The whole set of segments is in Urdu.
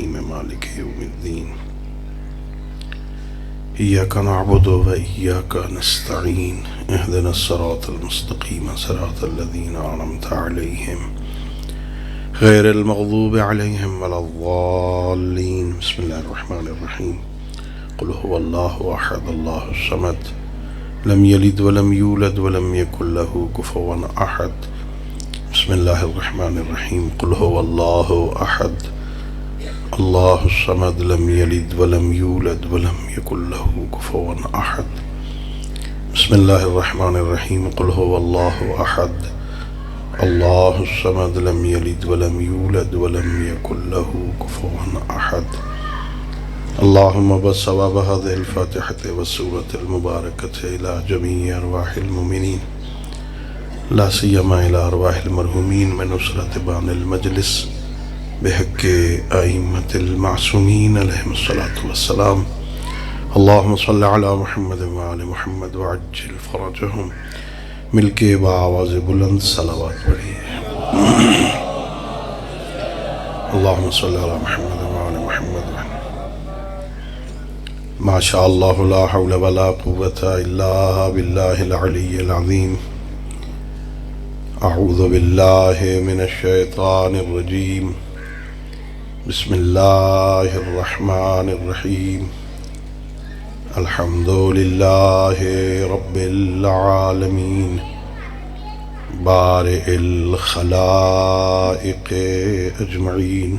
الرحیم مالک یوم الدین ایاک نعبد و ایاک نستعین اہدنا الصراط المستقیم صراط الذین انعمت علیہم غیر المغضوب علیہم ولا الضالین بسم اللہ الرحمن الرحیم قل هو اللہ احد اللہ الصمد لم یلد ولم یولد ولم یکن له کفوا احد بسم اللہ الرحمن الرحیم قل هو اللہ احد اللہ الصمد لم یلد ولم یولد ولم یکن له کفوا احد بسم اللہ الرحمن الرحیم قل هو اللہ احد اللہ الصمد لم یلد ولم یولد ولم یکن له کفوا احد اللہم بثواب هذه الفاتحة والسورة المباركة إلى جميع أرواح المؤمنين لا سيما إلى أرواح المرحومين من أسرة بان المجلس بحق أئمة المعصومين عليهم الصلاة والسلام اللهم صل على محمد وعلى محمد وعجل فرجهم مل کے بآواز بلند صلوات پڑھیے اللهم صل على محمد وعلى محمد ما شاء الله لا حول ولا قوة إلا بالله العلي العظيم أعوذ بالله من الشيطان الرجيم بسم الله الرحمن الرحيم الحمد لله رب العالمين بارئ الخلائق أجمعين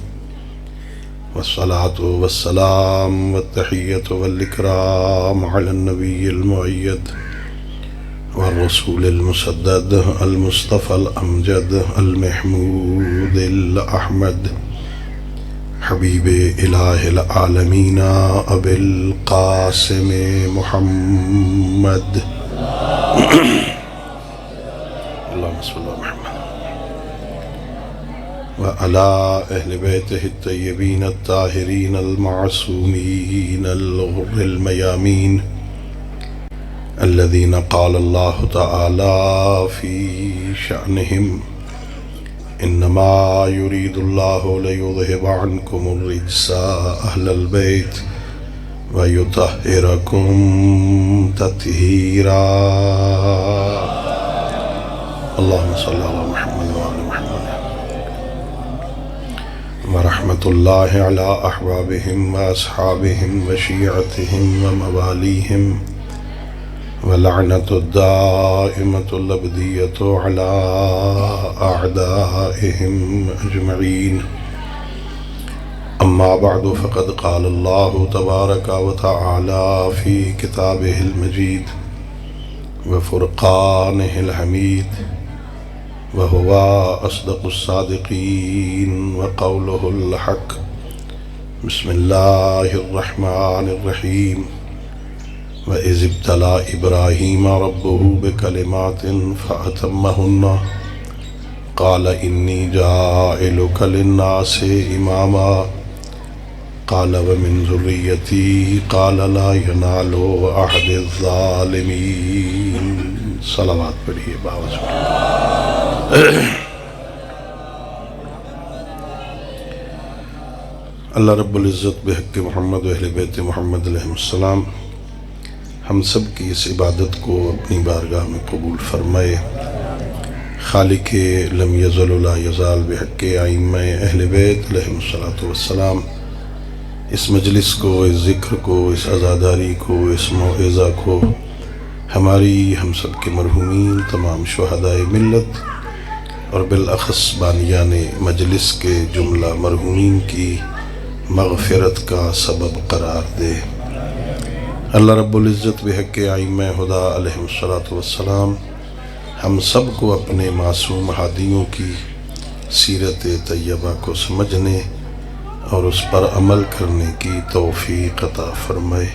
والصلاة والسلام والتحية والإكرام على النبي المؤيد والرسول المسدد المصطفى الأمجد المحمود الأحمد حبیب الہ العالمین ابی القاسم محمد اللہم صلی اللہ محمد وعلى اہل بیتہ الطیبین الطاہرین المعصومین الغر المیامین الذین قال اللہ تعالی فی شأنہم انما يريد الله ليذهب عنكم الرجس اهل البيت ويطهركم تطهيرا اللهم صل على محمد وعلى محمد ورحمة الله على احبابهم واصحابهم وشيعتهم ومواليهم ولعنة الدائمة الأبدية على أعدائهم أجمعين أما بعد فقد قال الله تبارك وتعالى في كتابه المجيد وفرقانه الحميد وهو أصدق الصادقين وقوله الحق بسم الله الرحمن الرحيم وَإِذِ ابْتَلَى إِبْرَاهِيمَ رَبُّهُ بِكَلِمَاتٍ فَأَتَمَّهُنَّ قَالَ إِنِّي جَاعِلُكَ لِلنَّاسِ إِمَامًا قَالَ وَمِنْ ذُرِّيَّتِي قَالَ لَا يَنَالُ عَهْدِ الظَّالِمِينَ صلوات پڑھیے باوز اللہ رب العزت بحق محمد و اہل بیت محمد علیہ السلام ہم سب کی اس عبادت کو اپنی بارگاہ میں قبول فرمائے خالق لم یزل لا یزال بحق ائمہ اہل بیت علیہم الصلاۃ والسلام اس مجلس کو، اس ذکر کو، اس عزاداری کو، اس موعظہ کو ہماری ہم سب کے مرحومین تمام شہدائے ملت اور بالاخص بانیان مجلس کے جملہ مرحومین کی مغفرت کا سبب قرار دے۔ اللہ رب العزت بحق ائمہ ہدیٰ علیہم الصلاۃ والسلام ہم سب کو اپنے معصوم ہادیوں کی سیرت طیبہ کو سمجھنے اور اس پر عمل کرنے کی توفیق عطا فرمائے۔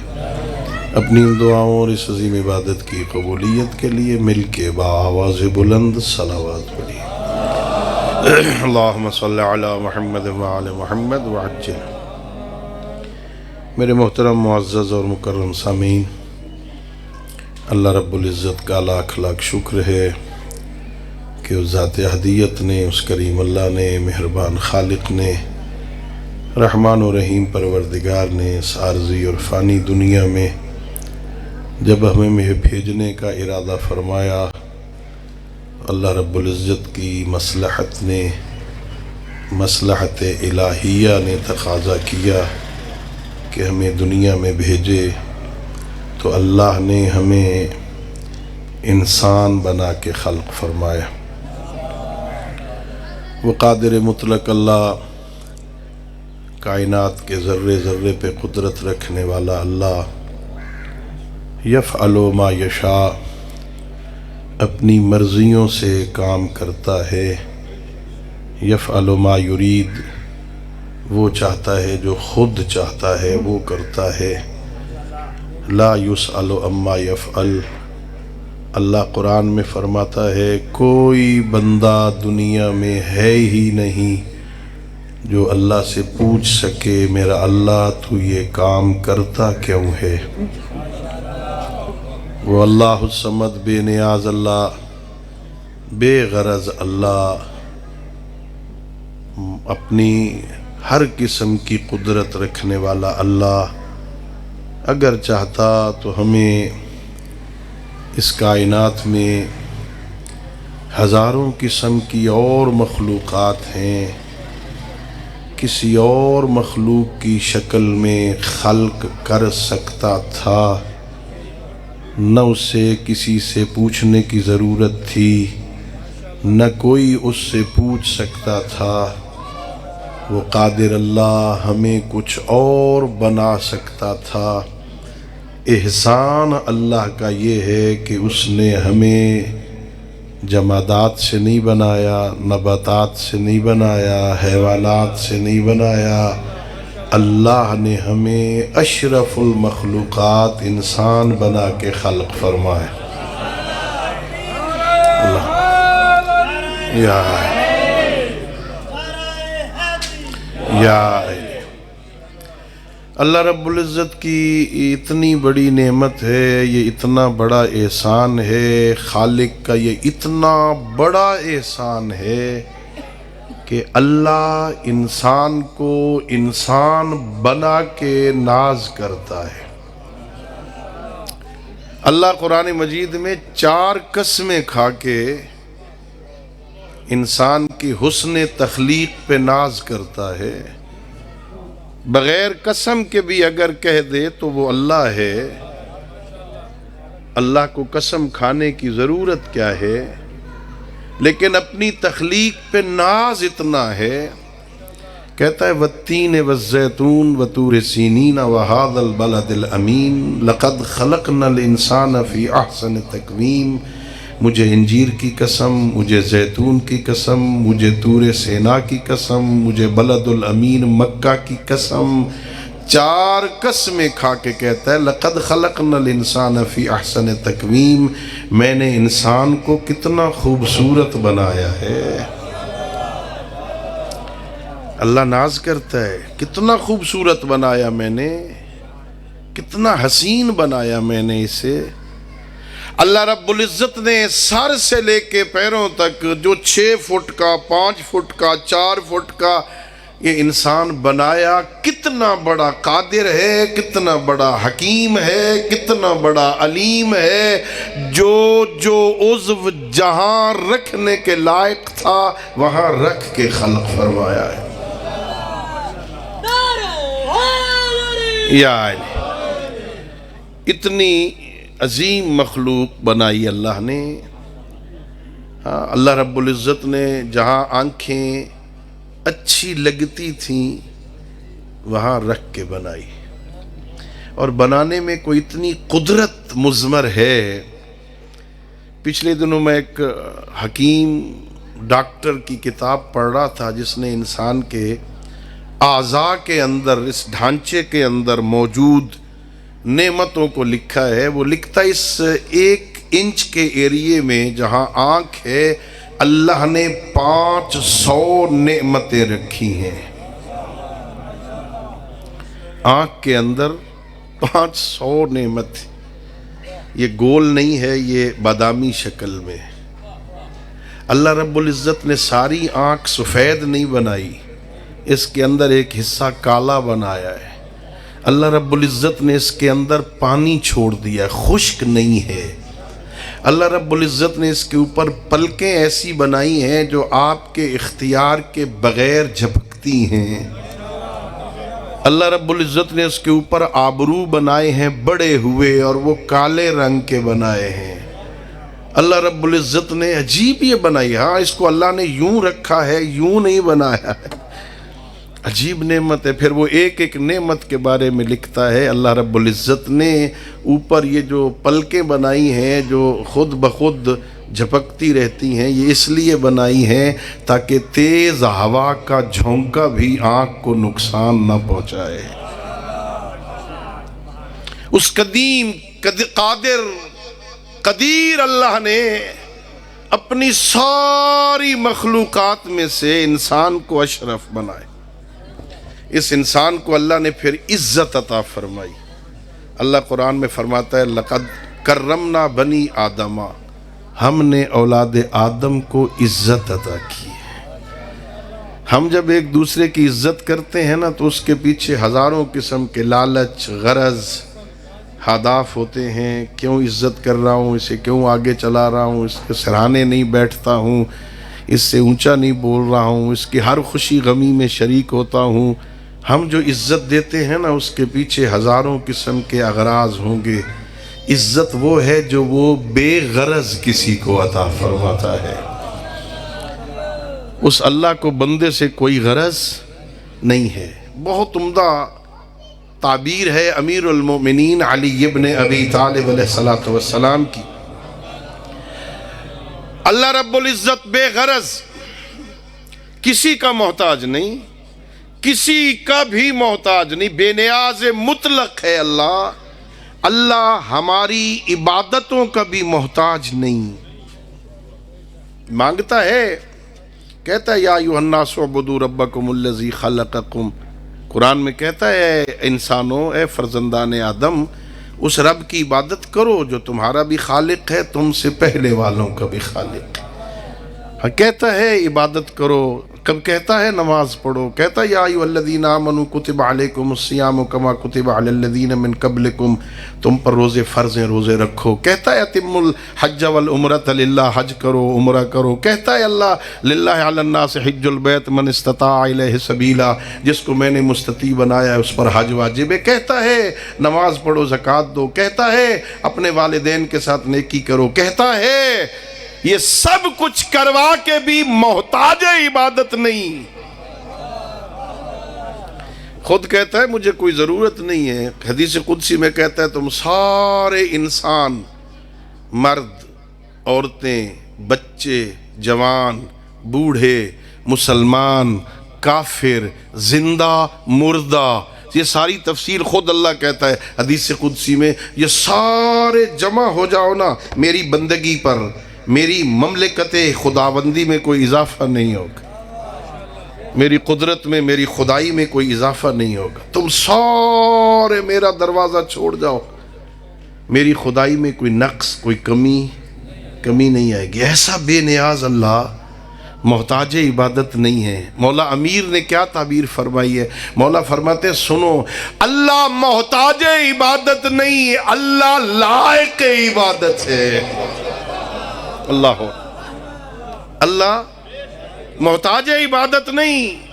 اپنی دعاؤں اور اس عظیم عبادت کی قبولیت کے لیے مل کے بآواز بلند صلوات پڑھیے اللہم صلی علی محمد وعلی محمد وعجل۔ میرے محترم معزز اور مکرم سامعین، اللہ رب العزت کا لاکھ لاکھ شکر ہے کہ اس ذات احدیت نے، اس کریم اللہ نے، مہربان خالق نے رحمان و رحیم پروردگار نے اس عارضی اور فانی دنیا میں جب ہمیں بھیجنے کا ارادہ فرمایا، اللہ رب العزت کی مصلحت نے، مصلحت الہیہ نے تقاضا کیا کہ ہمیں دنیا میں بھیجے، تو اللہ نے ہمیں انسان بنا کے خلق فرمایا۔ وہ قادر مطلق اللہ، کائنات کے ذرے ذرے پہ قدرت رکھنے والا اللہ، یفعل ما یشاء، اپنی مرضیوں سے کام کرتا ہے، یفعل ما یرید، وہ چاہتا ہے جو خود چاہتا ہے وہ کرتا ہے، لا یسأل عما یفعل۔ اللہ قرآن میں فرماتا ہے کوئی بندہ دنیا میں ہے ہی نہیں جو اللہ سے پوچھ سکے میرا اللہ تو یہ کام کرتا کیوں ہے۔ وہ اللہ الصمد، بے نیاز اللہ، بے غرض اللہ، اپنی ہر قسم کی قدرت رکھنے والا اللہ اگر چاہتا تو ہمیں اس کائنات میں ہزاروں قسم کی اور مخلوقات ہیں، کسی اور مخلوق کی شکل میں خلق کر سکتا تھا، نہ اسے کسی سے پوچھنے کی ضرورت تھی، نہ کوئی اس سے پوچھ سکتا تھا۔ وہ قادر اللہ ہمیں کچھ اور بنا سکتا تھا۔ احسان اللہ کا یہ ہے کہ اس نے ہمیں جمادات سے نہیں بنایا، نباتات سے نہیں بنایا، حیوانات سے نہیں بنایا، اللہ نے ہمیں اشرف المخلوقات انسان بنا کے خلق فرمایا۔ اللہ یا اللہ رب العزت کی اتنی بڑی نعمت ہے، یہ اتنا بڑا احسان ہے، خالق کا یہ اتنا بڑا احسان ہے کہ اللہ انسان کو انسان بنا کے ناز کرتا ہے۔ اللہ قرآن مجید میں 4 قسمیں کھا کے انسان کی حسن تخلیق پہ ناز کرتا ہے۔ بغیر قسم کے بھی اگر کہہ دے تو وہ اللہ ہے۔ اللہ کو قسم کھانے کی ضرورت کیا ہے؟ لیکن اپنی تخلیق پہ ناز اتنا ہے، کہتا ہے والتین والزیتون وطور سینین وہذا البلد الامین لقد خلقنا الانسان فی احسن تقویم۔ مجھے انجیر کی قسم، مجھے زیتون کی قسم، مجھے طور سینا کی قسم، مجھے بلد الامین مکہ کی قسم، 4 قسمیں کھا کے کہتا ہے لقد خلقنا الانسان فی احسن تقویم، میں نے انسان کو کتنا خوبصورت بنایا ہے۔ اللہ ناز کرتا ہے کتنا خوبصورت بنایا میں نے، کتنا حسین بنایا میں نے اسے۔ اللہ رب العزت نے سر سے لے کے پیروں تک جو 6 فٹ کا، 5 فٹ کا، 4 فٹ کا یہ انسان بنایا، کتنا بڑا قادر ہے، کتنا بڑا حکیم ہے، کتنا بڑا علیم ہے۔ جو عضو جہاں رکھنے کے لائق تھا وہاں رکھ کے خلق فرمایا ہے۔ یا اتنی عظیم مخلوق بنائی اللہ نے۔ اللہ رب العزت نے جہاں آنکھیں اچھی لگتی تھیں وہاں رکھ کے بنائی، اور بنانے میں کوئی اتنی قدرت مضمر ہے۔ پچھلے دنوں میں ایک حکیم ڈاکٹر کی کتاب پڑھ رہا تھا جس نے انسان کے اعضاء کے اندر، اس ڈھانچے کے اندر موجود نعمتوں کو لکھا ہے۔ وہ لکھتا ہے اس 1 انچ کے ایریے میں جہاں آنکھ ہے اللہ نے 500 نعمتیں رکھی ہیں۔ آنکھ کے اندر 500 نعمت، یہ گول نہیں ہے، یہ بادامی شکل میں۔ اللہ رب العزت نے ساری آنکھ سفید نہیں بنائی، اس کے اندر ایک حصہ کالا بنایا ہے، اللہ رب العزت نے اس کے اندر پانی چھوڑ دیا، خشک نہیں ہے، اللہ رب العزت نے اس کے اوپر پلکیں ایسی بنائی ہیں جو آپ کے اختیار کے بغیر جھپکتی ہیں، اللہ رب العزت نے اس کے اوپر آبرو بنائے ہیں بڑے ہوئے اور وہ کالے رنگ کے بنائے ہیں، اللہ رب العزت نے عجیب یہ بنائی، ہاں اس کو اللہ نے یوں رکھا ہے، یوں نہیں بنایا ہے، عجیب نعمت ہے۔ پھر وہ ایک ایک نعمت کے بارے میں لکھتا ہے، اللہ رب العزت نے اوپر یہ جو پلکیں بنائی ہیں جو خود بخود جھپکتی رہتی ہیں، یہ اس لیے بنائی ہیں تاکہ تیز ہوا کا جھونکا بھی آنکھ کو نقصان نہ پہنچائے۔ اس قدیم قدیر اللہ نے اپنی ساری مخلوقات میں سے انسان کو اشرف بنائے، اس انسان کو اللہ نے پھر عزت عطا فرمائی۔ اللہ قرآن میں فرماتا ہے لقد کرمنا بنی آدم، ہم نے اولاد آدم کو عزت عطا کی ہے۔ ہم جب ایک دوسرے کی عزت کرتے ہیں نا تو اس کے پیچھے ہزاروں قسم کے لالچ، غرض، ہدف ہوتے ہیں، کیوں عزت کر رہا ہوں، اسے کیوں آگے چلا رہا ہوں، اس کے سرانے نہیں بیٹھتا ہوں، اس سے اونچا نہیں بول رہا ہوں، اس کی ہر خوشی غمی میں شریک ہوتا ہوں۔ ہم جو عزت دیتے ہیں نا اس کے پیچھے ہزاروں قسم کے اغراض ہوں گے۔ عزت وہ ہے جو وہ بے غرض کسی کو عطا فرماتا ہے، اس اللہ کو بندے سے کوئی غرض نہیں ہے۔ بہت عمدہ تعبیر ہے امیر المومنین علی ابن ابی طالب علیہ السلام کی۔ اللہ رب العزت بے غرض، کسی کا محتاج نہیں، کسی کا بھی محتاج نہیں، بے نیاز مطلق ہے اللہ۔ اللہ ہماری عبادتوں کا بھی محتاج نہیں، مانگتا ہے، کہتا ہے یا ایھا الناس اعبدوا ربکم الذی خلقکم، قرآن میں کہتا ہے اے انسانوں، اے فرزندان آدم، اس رب کی عبادت کرو جو تمہارا بھی خالق ہے، تم سے پہلے والوں کا بھی خالق ہے۔ کہتا ہے عبادت کرو، کب کہتا ہے نماز پڑھو، کہتا ہے یا ایھا الذین آمنوا کتب علیکم الصیام کما کتب علی الذین من قبلکم، تم پر روزے فرض ہیں، روزے رکھو، کہتا ہے اتم الحج والعمرۃ للہ، حج کرو، عمرہ کرو، کہتا ہے اللہ للہ علی الناس حج البیت من استطاع الیہ سبیلا، جس کو میں نے مستطیع بنایا ہے اس پر حج واجب ہے، کہتا ہے نماز پڑھو، زکوٰۃ دو، کہتا ہے اپنے والدین کے ساتھ نیکی کرو، کہتا ہے یہ سب کچھ کروا کے بھی محتاج عبادت نہیں، خود کہتا ہے مجھے کوئی ضرورت نہیں ہے۔ حدیث قدسی میں کہتا ہے تم سارے انسان، مرد، عورتیں، بچے، جوان، بوڑھے، مسلمان، کافر، زندہ، مردہ، یہ ساری تفسیر خود اللہ کہتا ہے حدیث قدسی میں، یہ سارے جمع ہو جاؤ نا میری بندگی پر، میری مملکت خداوندی میں کوئی اضافہ نہیں ہوگا، میری قدرت میں، میری خدائی میں کوئی اضافہ نہیں ہوگا، تم سارے میرا دروازہ چھوڑ جاؤ، میری خدائی میں کوئی نقص، کوئی کمی نہیں آئے گی۔ ایسا بے نیاز اللہ، محتاج عبادت نہیں ہے۔ مولا امیر نے کیا تعبیر فرمائی ہے؟ مولا فرماتے سنو، اللہ محتاج عبادت نہیں، اللہ لائق عبادت ہے۔ اللہ محتاج عبادت نہیں،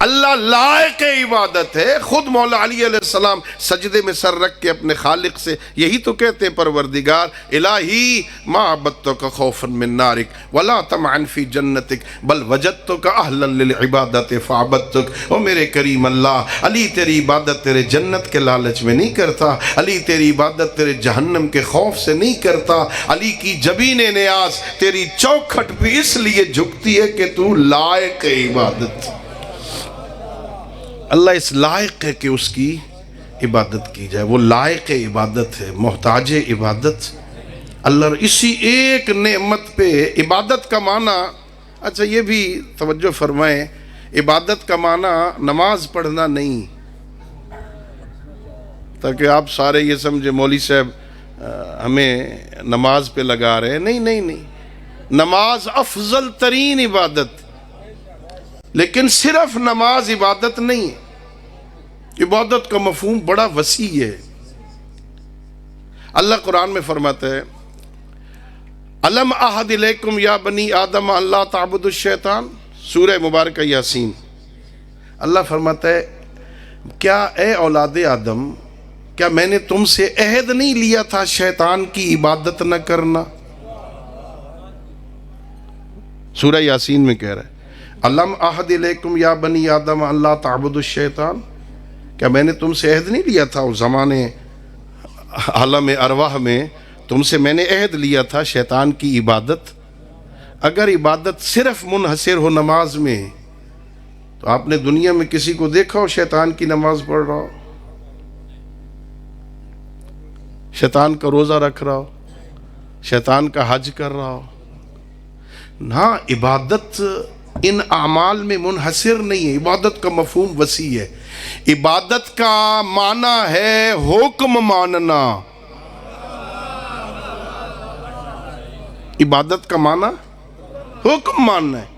اللہ لائق عبادت ہے۔ خود مولا علی علیہ السلام سجدے میں سر رکھ کے اپنے خالق سے یہی تو کہتے ہیں پروردگار الہی ما عبدتک خوفا من نارک ولا طمعا فی جنتک بل وجدتک اہلا للعبادت فعبدتک۔ او میرے کریم اللہ، علی تیری عبادت تیرے جنت کے لالچ میں نہیں کرتا، علی تیری عبادت تیرے جہنم کے خوف سے نہیں کرتا، علی کی جبین نیاز تیری چوکھٹ بھی اس لیے جھکتی ہے کہ تو لائق عبادت۔ اللہ اس لائق ہے کہ اس کی عبادت کی جائے، وہ لائق عبادت ہے، محتاج عبادت اللہ۔ اسی ایک نعمت پہ عبادت کا معنی، اچھا یہ بھی توجہ فرمائیں، عبادت کا معنی نماز پڑھنا نہیں، تاکہ آپ سارے یہ سمجھے مولوی صاحب ہمیں نماز پہ لگا رہے ہیں، نہیں، نماز افضل ترین عبادت، لیکن صرف نماز عبادت نہیں ہے، عبادت کا مفہوم بڑا وسیع ہے۔ اللہ قرآن میں فرماتا ہے الم اعہد الیکم یا بنی آدم اللہ تعبدوا الشیطان، سورہ مبارکہ یاسین۔ اللہ فرماتا ہے کیا اے اولاد آدم، کیا میں نے تم سے عہد نہیں لیا تھا شیطان کی عبادت نہ کرنا؟ سورہ یاسین میں کہہ رہا ہے الم اعہد الیکم یا بنی آدم اللہ تعبدوا الشیطان، کیا میں نے تم سے عہد نہیں لیا تھا اس زمانے عالم ارواح میں، تم سے میں نے عہد لیا تھا شیطان کی عبادت؟ اگر عبادت صرف منحصر ہو نماز میں تو آپ نے دنیا میں کسی کو دیکھا ہو شیطان کی نماز پڑھ رہا ہو، شیطان کا روزہ رکھ رہا ہو، شیطان کا حج کر رہا ہو؟ ہاں، عبادت ان اعمال میں منحصر نہیں ہے، عبادت کا مفہوم وسیع ہے۔ عبادت کا معنی ہے حکم ماننا، عبادت کا معنی حکم ماننا ہے۔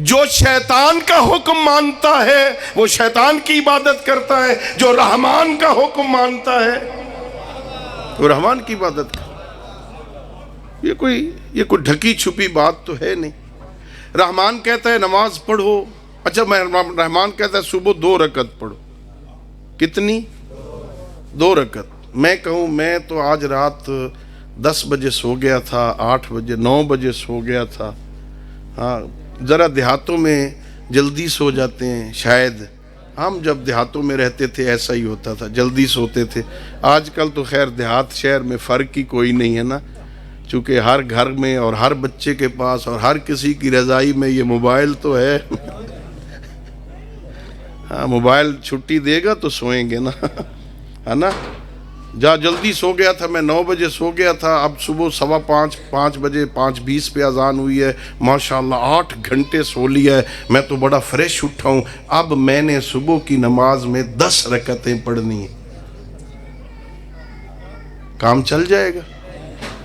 جو شیطان کا حکم مانتا ہے وہ شیطان کی عبادت کرتا ہے، جو رحمان کا حکم مانتا ہے وہ رحمان کی عبادت کرتا ہے۔ یہ کوئی ڈھکی چھپی بات تو ہے نہیں۔ رحمان کہتا ہے نماز پڑھو، اچھا رحمان کہتا ہے صبح 2 رکعت پڑھو، کتنی؟ 2 رکعت۔ میں کہوں میں تو آج رات 10 بجے سو گیا تھا، 8 بجے 9 بجے سو گیا تھا۔ ہاں، ذرا دیہاتوں میں جلدی سو جاتے ہیں شاید، ہم جب دیہاتوں میں رہتے تھے ایسا ہی ہوتا تھا، جلدی سوتے تھے۔ آج کل تو خیر دیہات شہر میں فرق ہی کوئی نہیں ہے نا، چونکہ ہر گھر میں اور ہر بچے کے پاس اور ہر کسی کی رضائی میں یہ موبائل تو ہے۔ ہاں، موبائل چھٹی دے گا تو سوئیں گے نا، ہے نا؟ جا جلدی سو گیا تھا، میں 9 بجے سو گیا تھا، اب صبح 5:15 بجے 5:20 پہ اذان ہوئی ہے، ماشاءاللہ 8 گھنٹے سو لیا ہے، میں تو بڑا فریش اٹھا ہوں۔ اب میں نے صبح کی نماز میں 10 رکعتیں پڑھنی ہیں، کام چل جائے گا؟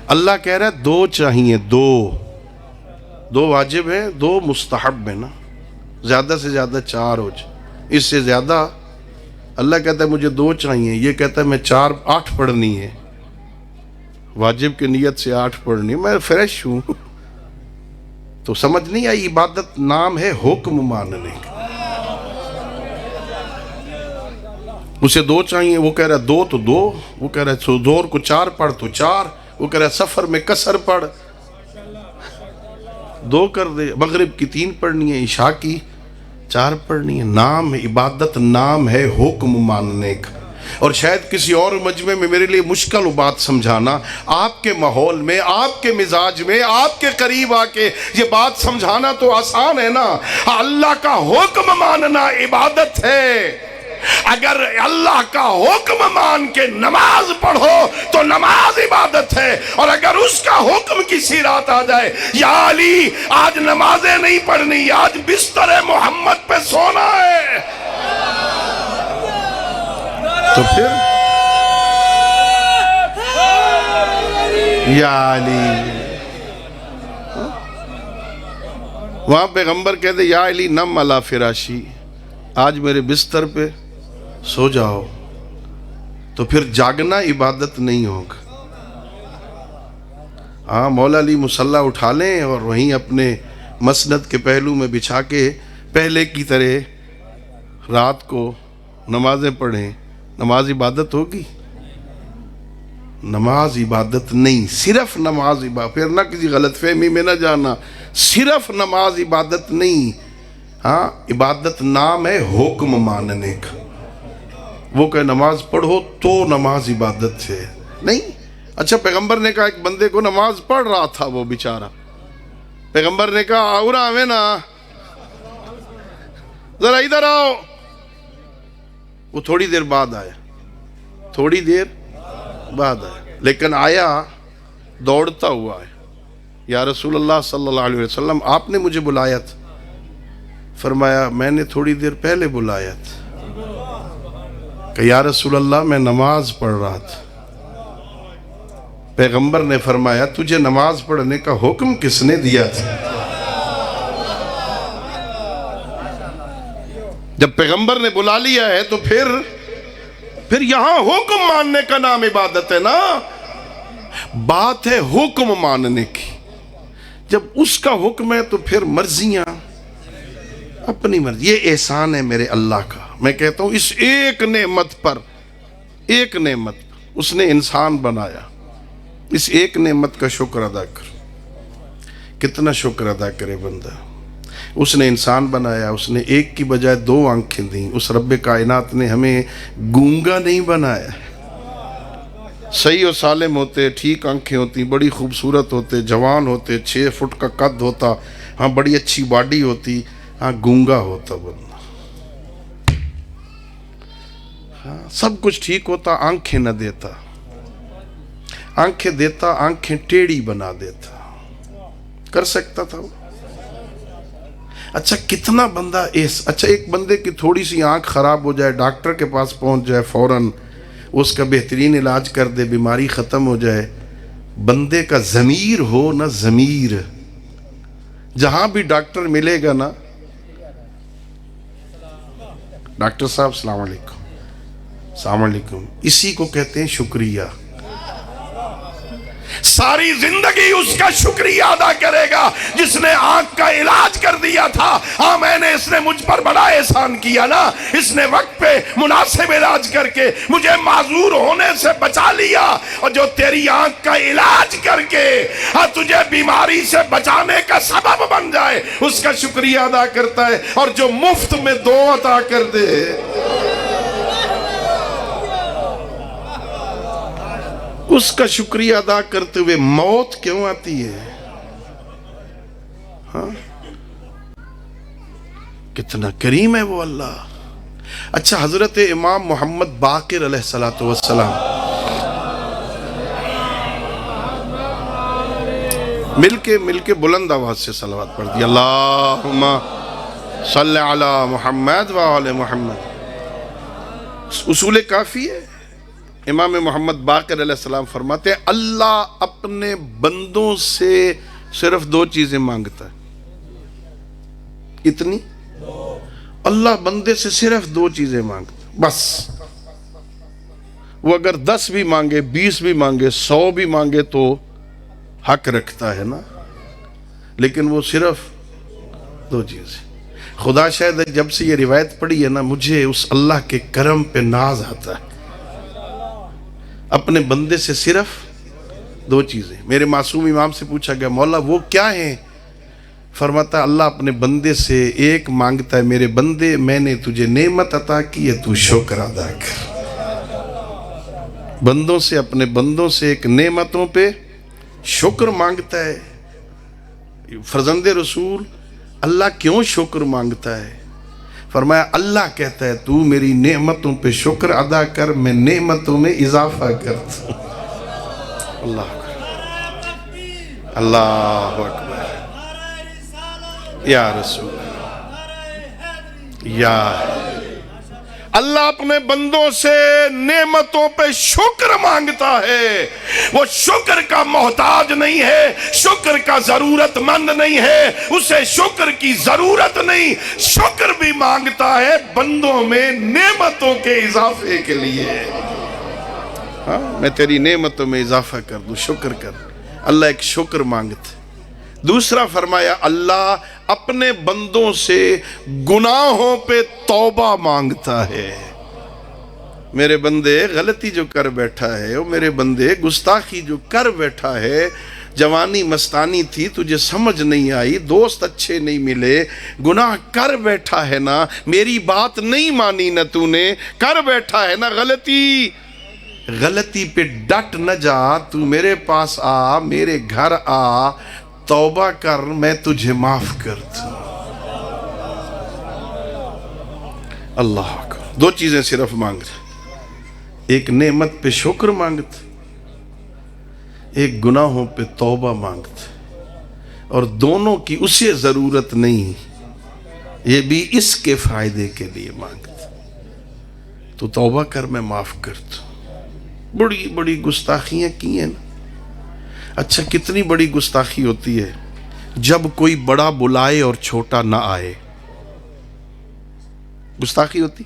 اللہ کہہ رہا ہے 2 چاہیے، 2 واجب ہیں، 2 مستحب ہیں نا، زیادہ سے زیادہ 4 ہو جائے، اس سے زیادہ اللہ کہتا ہے مجھے 2 چاہیے، یہ کہتا ہے میں 8 پڑھنی ہے، واجب کی نیت سے 8 پڑھنی ہے، میں فریش ہوں۔ تو سمجھ نہیں آئی؟ عبادت نام ہے حکم ماننے کا۔ اسے 2 چاہیے، وہ کہہ رہا ہے 2 تو 2، وہ کہہ رہا ہے ظہر کو 4 پڑھ تو 4، وہ کہہ رہا ہے سفر میں قصر پڑھ 2 کر دے، مغرب کی 3 پڑھنی ہے، عشاء کی 4 پڑھنی ہے۔ نام ہے عبادت، نام ہے حکم ماننے کا۔ اور شاید کسی اور مجمع میں میرے لیے مشکل و بات سمجھانا، آپ کے ماحول میں، آپ کے مزاج میں، آپ کے قریب آ کے یہ بات سمجھانا تو آسان ہے نا۔ اللہ کا حکم ماننا عبادت ہے۔ اگر اللہ کا حکم مان کے نماز پڑھو تو نماز عبادت ہے، اور اگر اس کا حکم کسی رات آ جائے یا علی آج نمازیں نہیں پڑھنی، آج بستر محمد پہ سونا ہے، تو پھر یا علی، وہاں پیغمبر کہتے یا علی نم علی فراشی، آج میرے بستر پہ سو جاؤ، تو پھر جاگنا عبادت نہیں ہوگا۔ ہاں، مولا علی مصلی اٹھا لیں اور وہیں اپنے مسند کے پہلو میں بچھا کے پہلے کی طرح رات کو نمازیں پڑھیں، نماز عبادت ہوگی؟ نماز عبادت نہیں، صرف نماز عبادت، پھر نہ کسی غلط فہمی میں نہ جانا، صرف نماز عبادت نہیں۔ ہاں، عبادت نام ہے حکم ماننے کا۔ وہ کہ نماز پڑھو تو نماز عبادت ہے نہیں۔ اچھا، پیغمبر نے کہا ایک بندے کو نماز پڑھ رہا تھا، وہ بیچارہ، پیغمبر نے کہا آورا ہمیں نا، ذرا ادھر آؤ۔ وہ تھوڑی دیر بعد آیا، لیکن آیا دوڑتا ہوا ہے، یا رسول اللہ صلی اللہ علیہ وسلم آپ نے مجھے بلایا تھا؟ فرمایا میں نے تھوڑی دیر پہلے بلایا تھا۔ کہ یا رسول اللہ میں نماز پڑھ رہا تھا۔ پیغمبر نے فرمایا تجھے نماز پڑھنے کا حکم کس نے دیا تھا؟ جب پیغمبر نے بلا لیا ہے تو پھر یہاں حکم ماننے کا نام عبادت ہے نا. بات ہے حکم ماننے کی. جب اس کا حکم ہے تو پھر مرضیاں اپنی مرضی. یہ احسان ہے میرے اللہ کا. میں کہتا ہوں اس ایک نعمت پر اس نے انسان بنایا. اس ایک نعمت کا شکر ادا کر. کتنا شکر ادا کرے بندہ. اس نے انسان بنایا, اس نے ایک کی بجائے 2 آنکھیں دیں. اس رب کائنات نے ہمیں گونگا نہیں بنایا. صحیح و سالم ہوتے, ٹھیک آنکھیں ہوتی, بڑی خوبصورت ہوتے, جوان ہوتے, 6 فٹ کا قد ہوتا, ہاں بڑی اچھی باڈی ہوتی, ہاں گونگا ہوتا بندہ. ہاں سب کچھ ٹھیک ہوتا, آنکھیں نہ دیتا. آنکھیں دیتا, آنکھیں ٹیڑھی بنا دیتا. کر سکتا تھا وہ. اچھا کتنا بندہ اچھا ایک بندے کی تھوڑی سی آنکھ خراب ہو جائے, ڈاکٹر کے پاس پہنچ جائے, فوراً اس کا بہترین علاج کر دے, بیماری ختم ہو جائے. بندے کا ضمیر ہو نا, ضمیر, جہاں بھی ڈاکٹر ملے گا نا, ڈاکٹر صاحب السلام علیکم, السلام علیکم, اسی کو کہتے ہیں شکریہ. ساری زندگی اس کا شکریہ ادا کرے گا جس نے آنکھ کا علاج کر دیا تھا. ہاں اس نے مجھ پر بڑا احسان کیا نا. اس نے وقت پہ مناسب علاج کر کے مجھے معذور ہونے سے بچا لیا. اور جو تیری آنکھ کا علاج کر کے تجھے بیماری سے بچانے کا سبب بن جائے, اس کا شکریہ ادا کرتا ہے. اور جو مفت میں 2 عطا کر دے, اس کا شکریہ ادا کرتے ہوئے موت کیوں آتی ہے؟ ہاں کتنا کریم ہے وہ اللہ. اچھا حضرت امام محمد باقر علیہ السلام مل کے بلند آواز سے صلوات پڑھ دی. اللہم صلی علی محمد وآل محمد. اصول کافی ہے. امام محمد باقر علیہ السلام فرماتے ہیں اللہ اپنے بندوں سے صرف 2 چیزیں مانگتا ہے. کتنی؟ اللہ بندے سے صرف 2 چیزیں مانگتا ہے بس. وہ اگر 10 بھی مانگے, 20 بھی مانگے, 100 بھی مانگے تو حق رکھتا ہے نا. لیکن وہ صرف 2 چیزیں. خدا شاید جب سے یہ روایت پڑھی ہے نا, مجھے اس اللہ کے کرم پہ ناز آتا ہے. اپنے بندے سے صرف 2 چیزیں. میرے معصوم امام سے پوچھا گیا مولا وہ کیا ہیں؟ فرماتا اللہ اپنے بندے سے ایک مانگتا ہے, میرے بندے میں نے تجھے نعمت عطا کی ہے, تو شکر ادا کر. بندوں سے, اپنے بندوں سے ایک نعمتوں پہ شکر مانگتا ہے. فرزند رسول اللہ کیوں شکر مانگتا ہے؟ فرمایا اللہ کہتا ہے تو میری نعمتوں پہ شکر ادا کر, میں نعمتوں میں اضافہ کرتا ہوں. اللہ اکبر, اللہ اکبر, یا رسول یا اللہ اپنے بندوں سے نعمتوں پہ شکر مانگتا ہے. وہ شکر کا محتاج نہیں ہے, شکر کا ضرورت مند نہیں ہے, اسے شکر کی ضرورت نہیں. شکر بھی مانگتا ہے بندوں میں نعمتوں کے اضافے کے لیے. ہاں میں تیری نعمتوں میں اضافہ کر دوں, شکر کر. اللہ ایک شکر مانگتا ہے. دوسرا فرمایا اللہ اپنے بندوں سے گناہوں پہ توبہ مانگتا ہے. میرے بندے غلطی جو کر بیٹھا ہے, وہ میرے بندے گستاخی جو کر بیٹھا ہے, جوانی مستانی تھی تجھے سمجھ نہیں آئی, دوست اچھے نہیں ملے, گناہ کر بیٹھا ہے نا, میری بات نہیں مانی نہ تو نے, کر بیٹھا ہے نا غلطی پہ ڈٹ نہ جا, تو میرے پاس آ, میرے گھر آ, توبہ کر, میں تجھے معاف کرتا. اللہ کو 2 چیزیں صرف مانگ رہے, ایک نعمت پہ شکر مانگتے, ایک گناہوں پہ توبہ مانگتے, اور دونوں کی اسے ضرورت نہیں, یہ بھی اس کے فائدے کے لیے مانگتے. تو توبہ کر, میں معاف کرتا. بڑی بڑی گستاخیاں کی ہیں نا. اچھا کتنی بڑی گستاخی ہوتی ہے جب کوئی بڑا بلائے اور چھوٹا نہ آئے. گستاخی ہوتی؟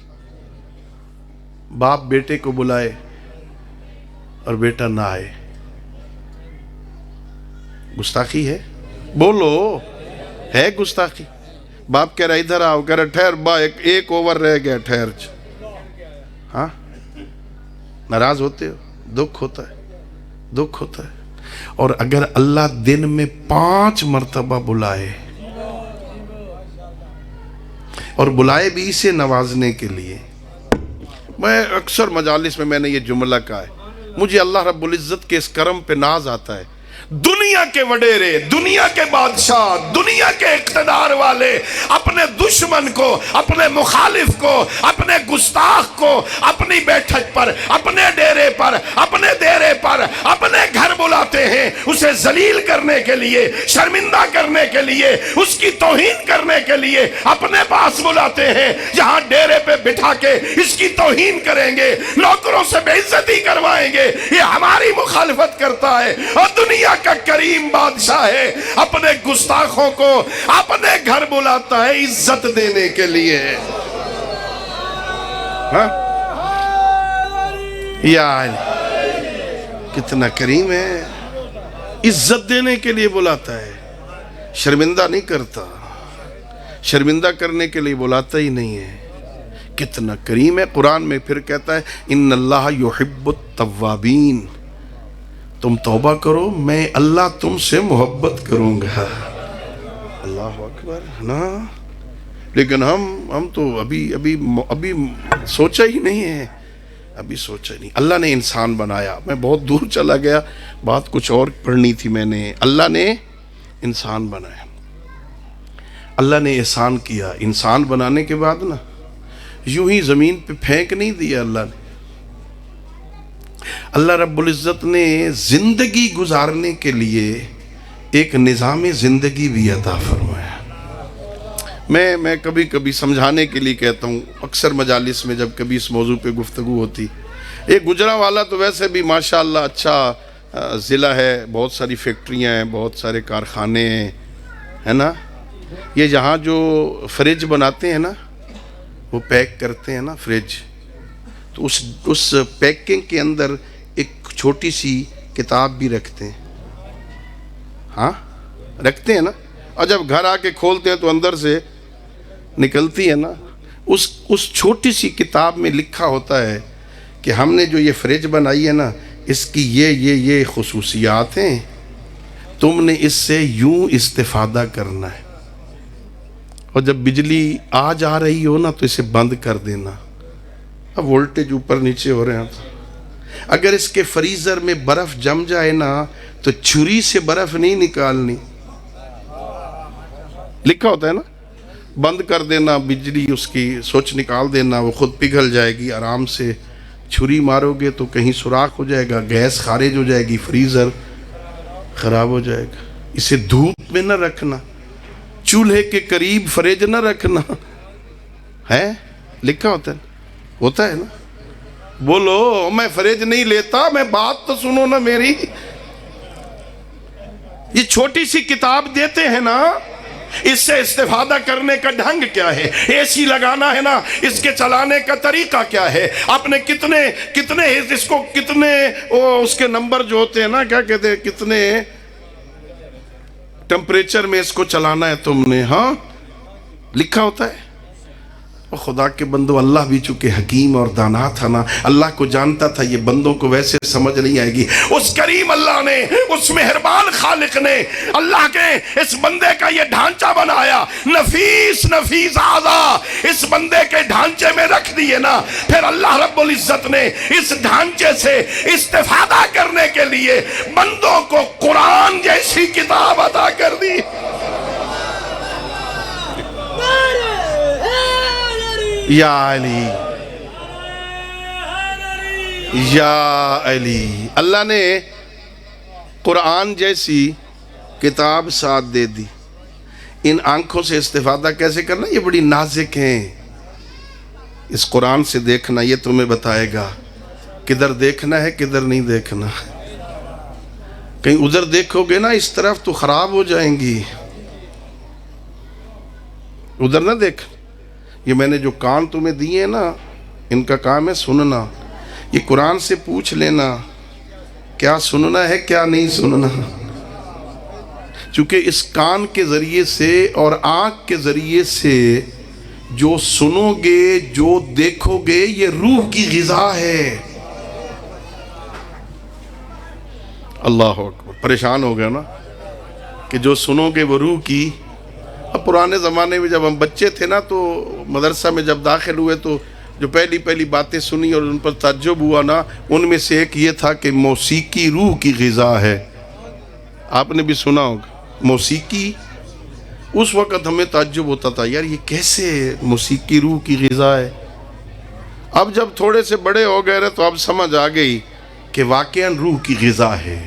باپ بیٹے کو بلائے اور بیٹا نہ آئے، گستاخی ہے؟ بولو، ہے گستاخی؟ باپ کہہ رہا ادھر آؤ، کہہ رہا ٹھہر با ایک اوور رہ گیا، ٹھہر۔ ہاں، ناراض ہوتے ہو؟ دکھ ہوتا ہے، دکھ ہوتا ہے۔ اور اگر اللہ دن میں 5 مرتبہ بلائے، اور بلائے بھی اسے نوازنے کے لیے، میں اکثر مجالس میں نے یہ جملہ کہا ہے، مجھے اللہ رب العزت کے اس کرم پہ ناز آتا ہے، دنیا کے وڈیرے، دنیا کے بادشاہ، دنیا کے اقتدار والے اپنے دشمن کو، اپنے مخالف کو، اپنے گستاخ کو اپنی بیٹھک پر، اپنے ڈیرے پر، اپنے دیرے پر، اپنے گھر بلاتے ہیں، اسے ذلیل کرنے کے لیے، شرمندہ کرنے کے لیے، اس کی توہین کرنے کے لیے اپنے پاس بلاتے ہیں، جہاں ڈیرے پہ بٹھا کے اس کی توہین کریں گے، نوکروں سے بے عزتی کروائیں گے، یہ ہماری مخالفت کرتا ہے۔ اور دنیا کا کریم بادشاہ ہے، اپنے گستاخوں کو اپنے گھر بلاتا ہے عزت دینے کے لیے۔ ہاں، یا کتنا کریم ہے، عزت دینے کے لیے بلاتا ہے، شرمندہ نہیں کرتا، شرمندہ کرنے کے لیے بلاتا ہی نہیں ہے۔ کتنا کریم ہے۔ قرآن میں پھر کہتا ہے ان اللہ یحب التوابین، تم توبہ کرو میں اللہ تم سے محبت کروں گا۔ اللہ اکبر نا۔ لیکن ہم تو ابھی سوچا ہی نہیں ہے، ابھی سوچا ہی نہیں۔ اللہ نے انسان بنایا، میں بہت دور چلا گیا، بات کچھ اور پڑھنی تھی میں نے۔ اللہ نے انسان بنایا، اللہ نے احسان کیا، انسان بنانے کے بعد نا یوں ہی زمین پہ پھینک نہیں دیا اللہ نے۔ اللہ رب العزت نے زندگی گزارنے کے لیے ایک نظام زندگی بھی عطا فرمایا۔ میں کبھی کبھی سمجھانے کے لیے کہتا ہوں، اکثر مجالس میں جب کبھی اس موضوع پہ گفتگو ہوتی، ایک گجرانوالہ تو ویسے بھی ماشاءاللہ اچھا ضلع ہے، بہت ساری فیکٹریاں ہیں، بہت سارے کارخانے ہیں، ہے نا۔ یہ جہاں جو فریج بناتے ہیں نا، وہ پیک کرتے ہیں نا فریج، تو اس پیکنگ کے اندر ایک چھوٹی سی کتاب بھی رکھتے ہیں۔ ہاں رکھتے ہیں نا، اور جب گھر آ کے کھولتے ہیں تو اندر سے نکلتی ہے نا، اس چھوٹی سی کتاب میں لکھا ہوتا ہے کہ ہم نے جو یہ فریج بنائی ہے نا، اس کی یہ خصوصیات ہیں، تم نے اس سے یوں استفادہ کرنا ہے، اور جب بجلی آ جا رہی ہو نا تو اسے بند کر دینا۔ اب وولٹیج اوپر نیچے ہو رہے ہیں، اگر اس کے فریزر میں برف جم جائے نا تو چھری سے برف نہیں نکالنی، لکھا ہوتا ہے نا، بند کر دینا، بجلی اس کی سوئچ نکال دینا، وہ خود پگھل جائے گی آرام سے۔ چھری مارو گے تو کہیں سوراخ ہو جائے گا، گیس خارج ہو جائے گی، فریزر خراب ہو جائے گا۔ اسے دھوپ میں نہ رکھنا، چولہے کے قریب فریج نہ رکھنا، ہے لکھا ہوتا ہے نا۔ بولو میں فریج نہیں لیتا، میں بات تو سنو نا میری۔ یہ چھوٹی سی کتاب دیتے ہیں نا، اس سے استفادہ کرنے کا ڈھنگ کیا ہے، اے سی لگانا ہے نا، اس کے چلانے کا طریقہ کیا ہے، آپ نے کتنے اس کو کتنے اس کے نمبر جو ہوتے ہیں نا، کیا کہتے ہیں، کتنے ٹمپریچر میں اس کو چلانا ہے تم نے، ہاں لکھا ہوتا ہے۔ اور خدا کے بندو، اللہ بھی چونکہ حکیم اور دانا تھا نا، اللہ کو جانتا تھا یہ بندوں کو ویسے سمجھ نہیں آئے گی۔ اس کریم اللہ نے، اس مہربان خالق نے اللہ کے اس بندے کا یہ ڈھانچہ بنایا، نفیس اعضاء اس بندے کے ڈھانچے میں رکھ دیے نا، پھر اللہ رب العزت نے اس ڈھانچے سے استفادہ کرنے کے لیے بندوں کو قرآن جیسی کتاب عطا کر دی۔ یا علی، یا علی، اللہ نے قرآن جیسی کتاب ساتھ دے دی۔ ان آنکھوں سے استفادہ کیسے کرنا، یہ بڑی نازک ہیں۔ اس قرآن سے دیکھنا یہ تمہیں بتائے گا کدھر دیکھنا ہے کدھر نہیں دیکھنا۔ کہیں ادھر دیکھو گے نا اس طرف تو خراب ہو جائیں گی، ادھر نہ دیکھ۔ یہ میں نے جو کان تمہیں دیے ہیں نا، ان کا کام ہے سننا. یہ قرآن سے پوچھ لینا کیا سننا ہے کیا نہیں سننا. چونکہ اس کان کے ذریعے سے اور آنکھ کے ذریعے سے جو سنو گے، جو دیکھو گے، یہ روح کی غذا ہے. اللہ اکبر. پریشان ہو گیا نا کہ جو سنو گے وہ روح کی. اب پرانے زمانے میں جب ہم بچے تھے نا تو مدرسہ میں جب داخل ہوئے تو جو پہلی باتیں سنی اور ان پر تعجب ہوا نا، ان میں سے ایک یہ تھا کہ موسیقی روح کی غذا ہے. آپ نے بھی سنا ہوگا موسیقی. اس وقت ہمیں تعجب ہوتا تھا یار یہ کیسے موسیقی روح کی غذا ہے. اب جب تھوڑے سے بڑے ہو گئے تو اب سمجھ آ گئی کہ واقعاً روح کی غذا ہے.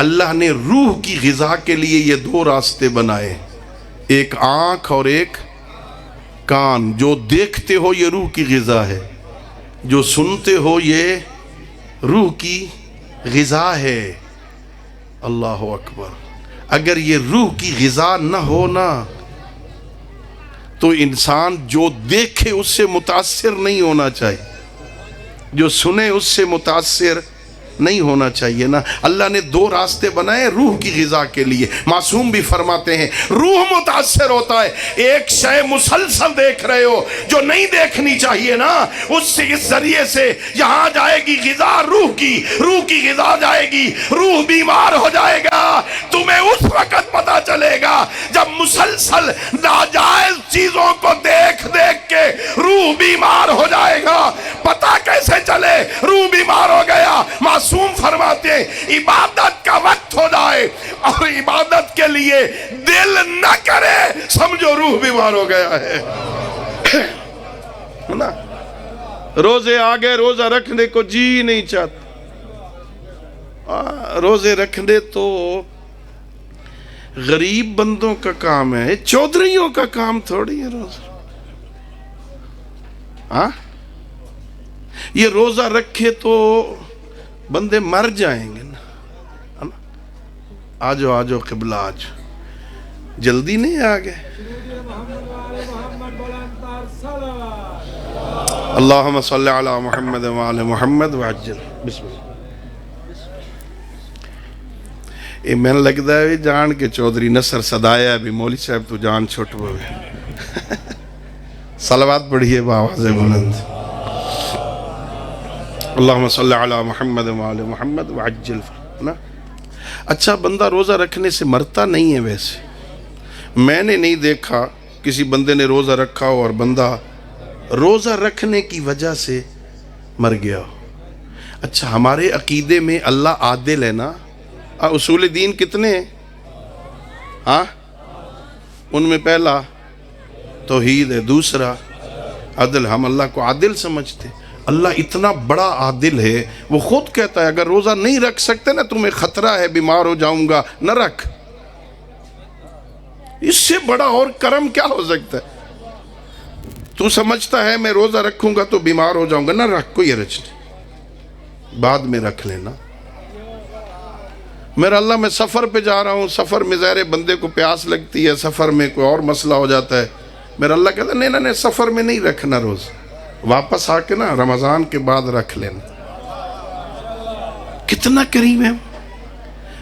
اللہ نے روح کی غذا کے لیے یہ دو راستے بنائے، ایک آنکھ اور ایک کان. جو دیکھتے ہو یہ روح کی غذا ہے، جو سنتے ہو یہ روح کی غذا ہے. اللہ اکبر. اگر یہ روح کی غذا نہ ہونا تو انسان جو دیکھے اس سے متاثر نہیں ہونا چاہیے، جو سنے اس سے متاثر نہیں ہونا چاہیے نا. اللہ نے دو راستے بنائے روح کی غذا کے لیے. معصوم بھی فرماتے ہیں روح متاثر ہوتا ہے. ایک شے مسلسل دیکھ رہے ہو جو نہیں دیکھنی چاہیے نا، اس ذریعے سے یہاں جائے گی غذا روح کی غذا جائے گی، روح بیمار ہو جائے گا. تمہیں اس وقت پتا چلے گا جب مسلسل ناجائز چیزوں کو دیکھ دیکھ کے روح بیمار ہو جائے گا. پتا کیسے چلے روح بیمار ہو گیا؟ معصوم فرماتے ہیں عبادت کا وقت ہو جائے اور عبادت کے لیے دل نہ کرے، سمجھو روح بیمار ہو گیا ہے. روزے آگے روزہ رکھنے کو جی نہیں چاہتا. روزے رکھنے تو غریب بندوں کا کام ہے، چودھریوں کا کام تھوڑی ہے روزہ. یہ روزہ رکھے تو بندے مر جائیں گے نا. آجو قبلہ آجو، جلدی نہیں آگے. اللہم صلی علی محمد وعلی محمد وعجل. بسم اللہ. یہ میں لگتا ہے جان کے چودھری نصر صدایا بھی مولوی صاحب تو جان چھوٹ ہوئے. صلوات پڑھیے بآواز بلند. اللہم صلی علی محمد وعلی محمد وعجل. اچھا بندہ روزہ رکھنے سے مرتا نہیں ہے. ویسے میں نے نہیں دیکھا کسی بندے نے روزہ رکھا ہو اور بندہ روزہ رکھنے کی وجہ سے مر گیا ہو. اچھا ہمارے عقیدے میں اللہ عادل ہے نا. اصول دین کتنے ہیں؟ ان میں پہلا توحید ہے، دوسرا عدل. ہم اللہ کو عادل سمجھتے. اللہ اتنا بڑا عادل ہے، وہ خود کہتا ہے اگر روزہ نہیں رکھ سکتے نا تمہیں خطرہ ہے بیمار ہو جاؤں گا، نہ رکھ. اس سے بڑا اور کرم کیا ہو سکتا ہے؟ تو سمجھتا ہے میں روزہ رکھوں گا تو بیمار ہو جاؤں گا، نہ رکھ، کوئی حرج نہیں، بعد میں رکھ لینا. میرا اللہ میں سفر پہ جا رہا ہوں، سفر میں ظاہر بندے کو پیاس لگتی ہے، سفر میں کوئی اور مسئلہ ہو جاتا ہے. میرا اللہ کہتا ہے نہیں سفر میں نہیں رکھنا روز، واپس آ کے نا رمضان کے بعد رکھ لینا. کتنا کریم ہے.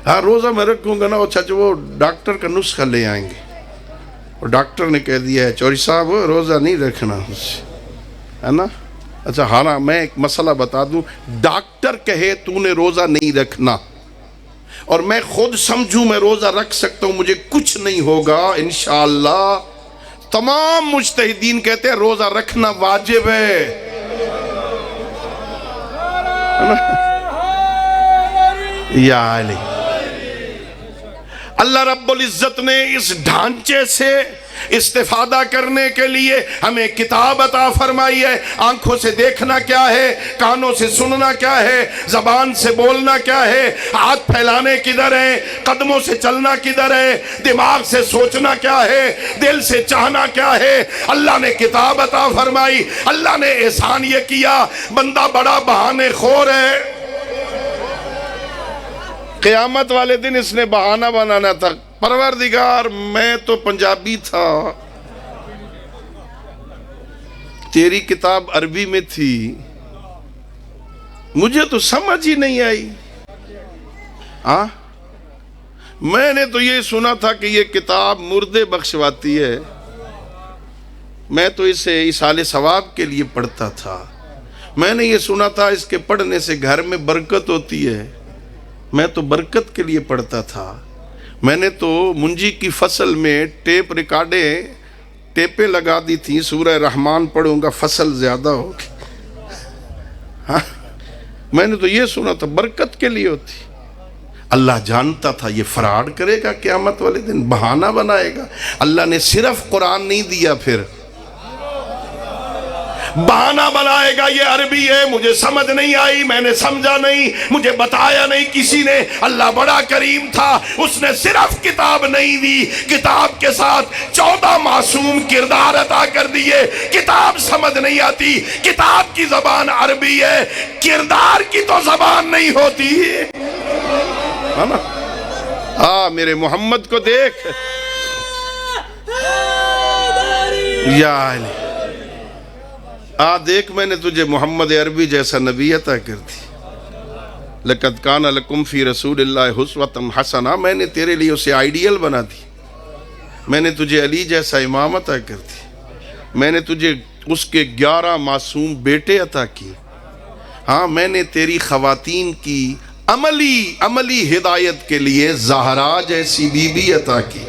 ہاں روزہ میں رکھوں گا نا، اچھا وہ ڈاکٹر کا نسخہ لے آئیں گے اور ڈاکٹر نے کہہ دیا ہے چوری صاحب روزہ نہیں رکھنا ہے نا. اچھا ہاں میں ایک مسئلہ بتا دوں، ڈاکٹر کہے تو نے روزہ نہیں رکھنا اور میں خود سمجھوں میں روزہ رکھ سکتا ہوں، مجھے کچھ نہیں ہوگا انشاءاللہ. تمام مجتہدین کہتے ہیں روزہ رکھنا واجب ہے. یا علی. اللہ رب العزت نے اس ڈھانچے سے استفادہ کرنے کے لیے ہمیں کتاب عطا فرمائی ہے. آنکھوں سے دیکھنا کیا ہے، کانوں سے سننا کیا ہے، زبان سے بولنا کیا ہے، ہاتھ پھیلانے کدھر ہے، قدموں سے چلنا کدھر ہے، دماغ سے سوچنا کیا ہے، دل سے چاہنا کیا ہے. اللہ نے کتاب عطا فرمائی. اللہ نے احسان یہ کیا، بندہ بڑا بہانے خور ہے. قیامت والے دن اس نے بہانہ بنانا تھا، پروردگار میں تو پنجابی تھا، تیری کتاب عربی میں تھی، مجھے تو سمجھ ہی نہیں آئی۔ میں نے تو یہ سنا تھا کہ یہ کتاب مردے بخشواتی ہے، میں تو اسے ایصال ثواب کے لیے پڑھتا تھا، میں نے یہ سنا تھا اس کے پڑھنے سے گھر میں برکت ہوتی ہے، میں تو برکت کے لیے پڑھتا تھا، میں نے تو منجی کی فصل میں ٹیپیں لگا دی تھی، سورہ رحمان پڑھوں گا فصل زیادہ ہوگی۔ میں نے تو یہ سنا تھا برکت کے لیے ہوتی۔ اللہ جانتا تھا یہ فراڈ کرے گا، قیامت والے دن بہانہ بنائے گا۔ اللہ نے صرف قرآن نہیں دیا، پھر بہانہ بنائے گا، یہ عربی ہے، مجھے سمجھ نہیں آئی، میں نے سمجھا نہیں، مجھے بتایا نہیں کسی نے۔ اللہ بڑا کریم تھا، اس نے صرف کتاب نہیں دی، کتاب کے ساتھ 14 معصوم کردار عطا کر دیے۔ کتاب سمجھ نہیں آتی، کتاب کی زبان عربی ہے، کردار کی تو زبان نہیں ہوتی ہے نا۔ میرے محمد کو دیکھ، یا علی دیکھ، میں نے تجھے محمد عربی جیسا نبی عطا کر دی۔ لَقَدْ كَانَ لَكُمْ فِي رَسُولِ اللَّهِ أُسْوَةٌ حَسَنَةٌ، میں نے تیرے لیے اسے آئیڈیل بنا دی، میں نے تجھے علی جیسا امام عطا کر دی، میں نے تجھے اس کے 11 معصوم بیٹے عطا کی، میں نے تیری خواتین کی عملی ہدایت کے لیے زہرا جیسی بی بی عطا کی۔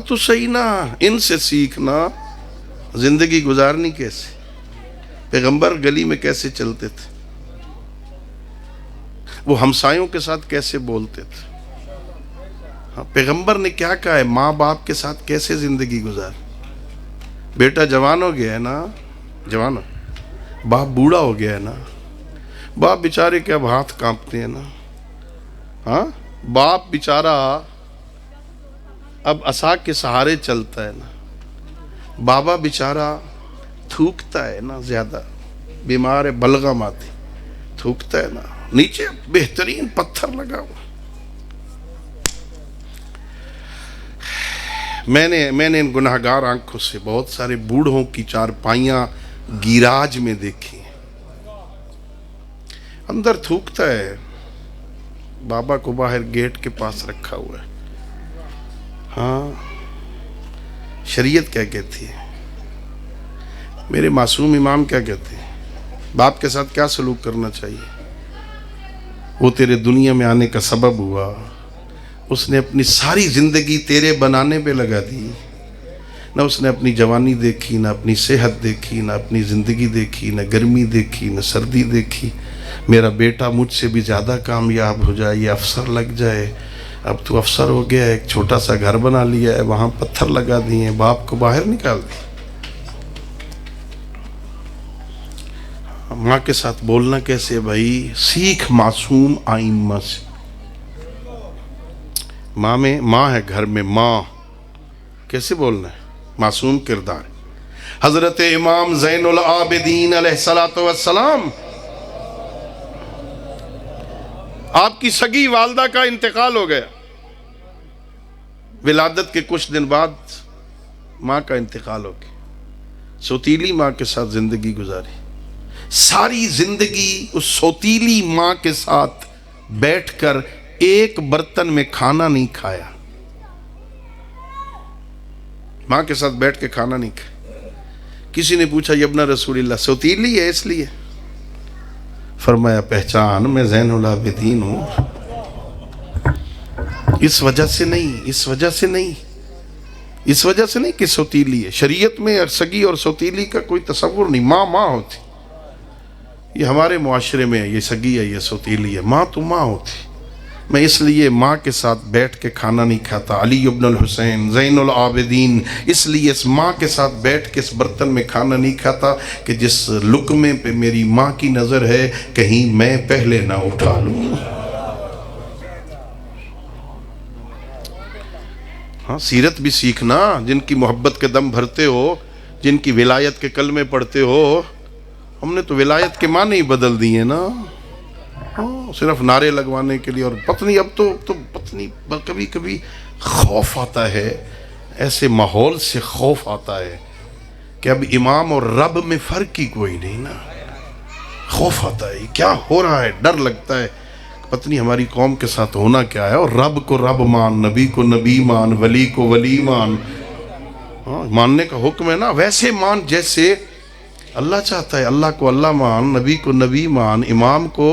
تو صحیح نا، ان سے سیکھنا زندگی گزارنی کیسے، پیغمبر گلی میں کیسے چلتے تھے، وہ ہمسایوں کے ساتھ کیسے بولتے تھے، پیغمبر نے کیا کہا ہے، ماں باپ کے ساتھ کیسے زندگی گزار۔ بیٹا جوان ہو گیا ہے نا، جوان باپ بوڑھا ہو گیا ہے نا، باپ بیچارے کے اب ہاتھ کانپتے ہیں نا، باپ بیچارہ اب عصا کے سہارے چلتا ہے نا، بابا بیچارہ تھوکتا ہے نا، زیادہ بیمار ہے، بلغم آتی، تھوکتا ہے نا، نیچے بہترین پتھر لگا ہوا۔ میں نے ان گناہگار آنکھوں سے بہت سارے بوڑھوں کی چارپائیاں گیراج میں دیکھی، اندر تھوکتا ہے، بابا کو باہر گیٹ کے پاس رکھا ہوا ہے۔ شریعت کیا کہتی ہے، میرے معصوم امام کیا کہتے ہیں، باپ کے ساتھ کیا سلوک کرنا چاہیے؟ وہ تیرے دنیا میں آنے کا سبب ہوا، اس نے اپنی ساری زندگی تیرے بنانے پہ لگا دی، نہ اس نے اپنی جوانی دیکھی، نہ اپنی صحت دیکھی، نہ اپنی زندگی دیکھی، نہ گرمی دیکھی، نہ سردی دیکھی۔ میرا بیٹا مجھ سے بھی زیادہ کامیاب ہو جائے، یہ افسر لگ جائے، اب تو افسر ہو گیا ہے، ایک چھوٹا سا گھر بنا لیا ہے، وہاں پتھر لگا دیے، باپ کو باہر نکال دی۔ ماں کے ساتھ بولنا کیسے بھائی، سیکھ معصوم آئمہ سے۔ ماں ہے گھر میں، ماں کیسے بولنا ہے، معصوم کردار۔ حضرت امام زین العابدین علیہ السلام، آپ کی سگی والدہ کا انتقال ہو گیا، ولادت کے کچھ دن بعد ماں کا انتقال ہو گیا، سوتیلی ماں کے ساتھ زندگی گزاری، ساری زندگی اس سوتیلی ماں کے ساتھ بیٹھ کر ایک برتن میں کھانا نہیں کھایا، ماں کے ساتھ بیٹھ کے کھانا نہیں کھایا۔ کسی نے پوچھا یبن رسول اللہ، سوتیلی ہے اس لیے؟ فرمایا پہچان، میں زین العابدین ہوں، اس وجہ سے نہیں کہ سوتیلی ہے۔ شریعت میں سگی اور سوتیلی کا کوئی تصور نہیں، ماں ہوتی، یہ ہمارے معاشرے میں یہ سگی ہے، یہ سوتیلی ہے، ماں تو ماں ہوتی۔ میں اس لیے ماں کے ساتھ بیٹھ کے کھانا نہیں کھاتا، علی ابن الحسین زین العابدین، اس لیے اس ماں کے ساتھ بیٹھ کے اس برتن میں کھانا نہیں کھاتا کہ جس لقمے پہ میری ماں کی نظر ہے کہیں میں پہلے نہ اٹھا لوں۔ سیرت بھی سیکھنا، جن کی محبت کے دم بھرتے ہو، جن کی ولایت کے کلمے پڑھتے ہو۔ ہم نے تو ولایت کے معنی ہی بدل دیے نا، صرف نعرے لگوانے کے لیے۔ اور پتنی اب تو پتنی کبھی کبھی خوف آتا ہے ایسے ماحول سے خوف آتا ہے کہ اب امام اور رب میں فرق ہی کوئی نہیں نا. خوف آتا ہے کیا ہو رہا ہے, ڈر لگتا ہے پتہ نہیں ہماری قوم کے ساتھ ہونا کیا ہے. اور رب کو رب مان, نبی کو نبی مان, ولی کو ولی مان. ماننے کا حکم ہے نا, ویسے مان جیسے اللہ چاہتا ہے. اللہ کو اللہ مان, نبی کو نبی مان, امام کو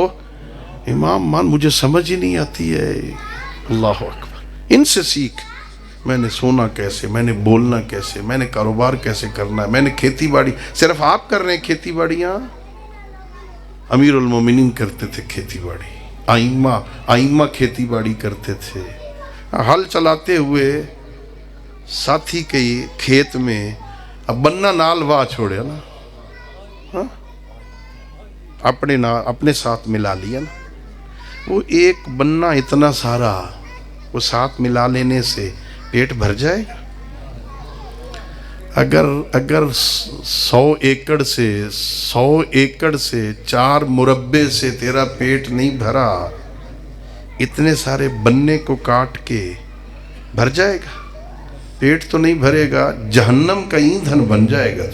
امام مان. مجھے سمجھ ہی نہیں آتی ہے. اللہ اکبر. ان سے سیکھ. میں نے سونا کیسے, میں نے بولنا کیسے, میں نے کاروبار کیسے کرنا ہے, میں نے کھیتی باڑی. صرف آپ کر رہے ہیں کھیتی باڑیاں؟ امیر المومنین کرتے تھے کھیتی باڑی, آئمہ کھیتی باڑی کرتے تھے. ہل چلاتے ہوئے ساتھی کے کھیت میں اب بننا نال واہ چھوڑے نا, اپنے ساتھ ملا لیا نا. وہ ایک بننا اتنا سارا وہ ساتھ ملا لینے سے پیٹ بھر جائے گا؟ اگر 100 ایکڑ سے 4 مربع سے تیرا پیٹ نہیں بھرا, اتنے سارے بننے کو کاٹ کے بھر جائے گا؟ پیٹ تو نہیں بھرے گا, جہنم کا ایندھن بن جائے گا.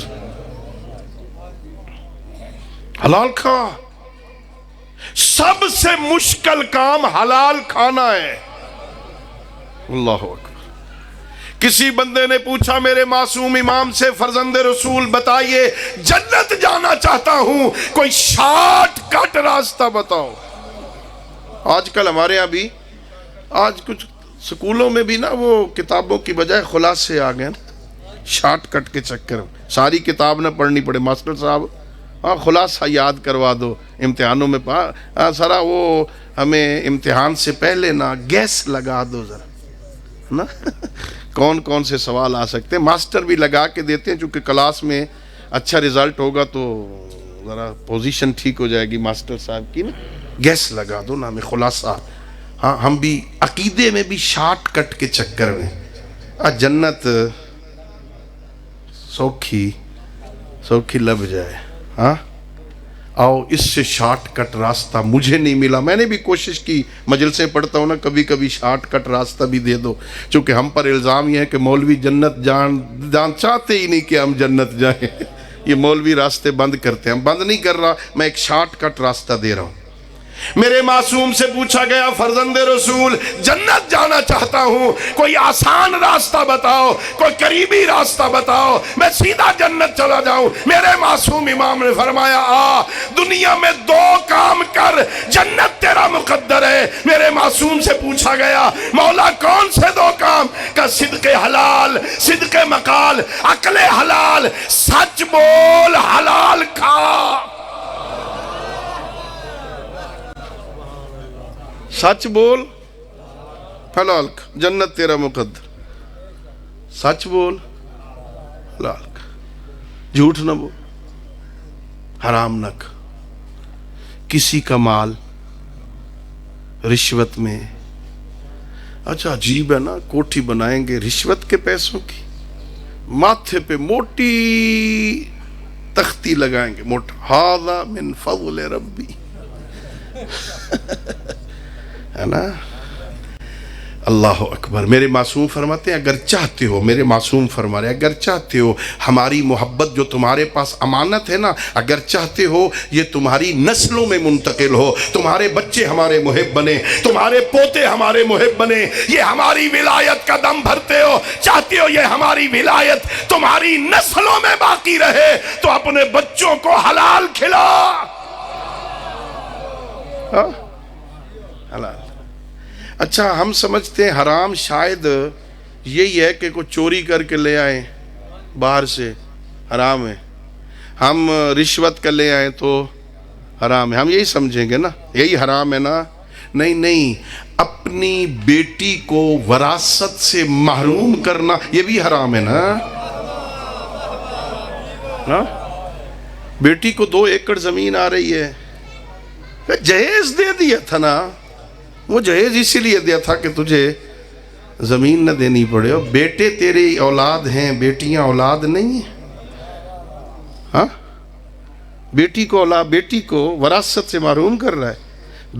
حلال کھا. سب سے مشکل کام حلال کھانا ہے. اللہ اکبر. کسی بندے نے پوچھا میرے معصوم امام سے, فرزند رسول بتائیے جنت جانا چاہتا ہوں, کوئی شارٹ کٹ راستہ بتاؤ. آج کل ہمارے یہاں بھی, آج کچھ سکولوں میں بھی نا وہ کتابوں کی بجائے خلاصے آ گئے نا, شارٹ کٹ کے چکر. ساری کتاب نہ پڑھنی پڑے, ماسٹر صاحب خلاصہ یاد کروا دو امتحانوں میں. سارا وہ ہمیں امتحان سے پہلے نا گیس لگا دو ذرا نا, کون کون سے سوال آ سکتے ہیں. ماسٹر بھی لگا کے دیتے ہیں, چونکہ کلاس میں اچھا رزلٹ ہوگا تو ذرا پوزیشن ٹھیک ہو جائے گی ماسٹر صاحب کی نا. گیس لگا دو نا, ہمیں خلاصہ. ہاں ہم بھی عقیدے میں بھی شارٹ کٹ کے چکر میں جنت سوکھی لب جائے. ہاں آؤ, اس سے شارٹ کٹ راستہ مجھے نہیں ملا. میں نے بھی کوشش کی, مجلسیں پڑھتا ہوں نا, کبھی کبھی شارٹ کٹ راستہ بھی دے دو. چونکہ ہم پر الزام یہ ہے کہ مولوی جنت جان چاہتے ہی نہیں کہ ہم جنت جائیں. یہ مولوی راستے بند کرتے ہیں. ہم بند نہیں کر رہا, میں ایک شارٹ کٹ راستہ دے رہا ہوں. میرے معصوم سے پوچھا گیا فرزند رسول جنت جانا چاہتا ہوں, کوئی آسان راستہ بتاؤ, کوئی قریبی راستہ بتاؤ, میں سیدھا جنت چلا جاؤں. میرے معصوم امام نے فرمایا دنیا میں 2 کام کر, جنت تیرا مقدر ہے. میرے معصوم سے پوچھا گیا مولا کون سے 2 کام؟ کہ صدق حلال, صدق مقال, عقل حلال, سچ بول, حلال کھا. سچ بول, حلال کھا, جنت تیرا مقدر. سچ بول, حلال کھا, جھوٹ نہ بول, حرام نہ کھا. کسی کا مال رشوت میں, اچھا عجیب ہے نا, کوٹھی بنائیں گے رشوت کے پیسوں کی, ماتھے پہ موٹی تختی لگائیں گے, موٹا, ھذا من فضل ربی, ہے نا. اللہ اکبر. میرے معصوم فرماتے ہیں اگر چاہتے ہو, میرے معصوم فرما رہے اگر چاہتے ہو ہماری محبت جو تمہارے پاس امانت ہے نا, اگر چاہتے ہو یہ تمہاری نسلوں میں منتقل ہو, تمہارے بچے ہمارے محب بنے, تمہارے پوتے ہمارے محب بنے, یہ ہماری ولایت کا دم بھرتے ہو, چاہتے ہو یہ ہماری ولایت تمہاری نسلوں میں باقی رہے, تو اپنے بچوں کو حلال کھلا. حلال. اچھا ہم سمجھتے ہیں حرام شاید یہی ہے کہ کوئی چوری کر کے لے آئیں باہر سے, حرام ہے. ہم رشوت کا لے آئیں تو حرام ہے, ہم یہی سمجھیں گے نا, یہی حرام ہے نا. نہیں, اپنی بیٹی کو وراثت سے محروم کرنا یہ بھی حرام ہے نا. بیٹی کو 2 ایکڑ زمین آ رہی ہے, جہیز دے دیا تھا نا, وہ جہیز اسی لیے دیا تھا کہ تجھے زمین نہ دینی پڑے. اور بیٹے تیری اولاد ہیں, بیٹیاں اولاد نہیں ہیں. ہاں بیٹی کو وراثت سے محروم کر رہا ہے.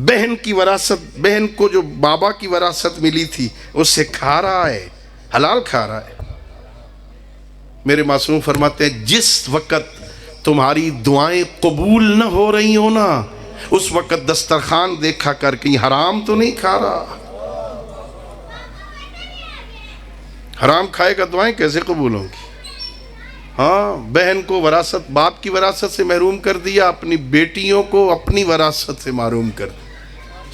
بہن کی وراثت, بہن کو جو بابا کی وراثت ملی تھی اس سے کھا رہا ہے, حلال کھا رہا ہے. میرے معصوم فرماتے ہیں جس وقت تمہاری دعائیں قبول نہ ہو رہی ہو نا، اس وقت دسترخوان دیکھا کر کہیں حرام تو نہیں کھا رہا۔ حرام کھائے گا دعائیں کیسے قبول ہوں گی؟ ہاں، بہن کو وراثت، باپ کی وراثت سے محروم کر دیا، اپنی بیٹیوں کو اپنی وراثت سے محروم کر دیا۔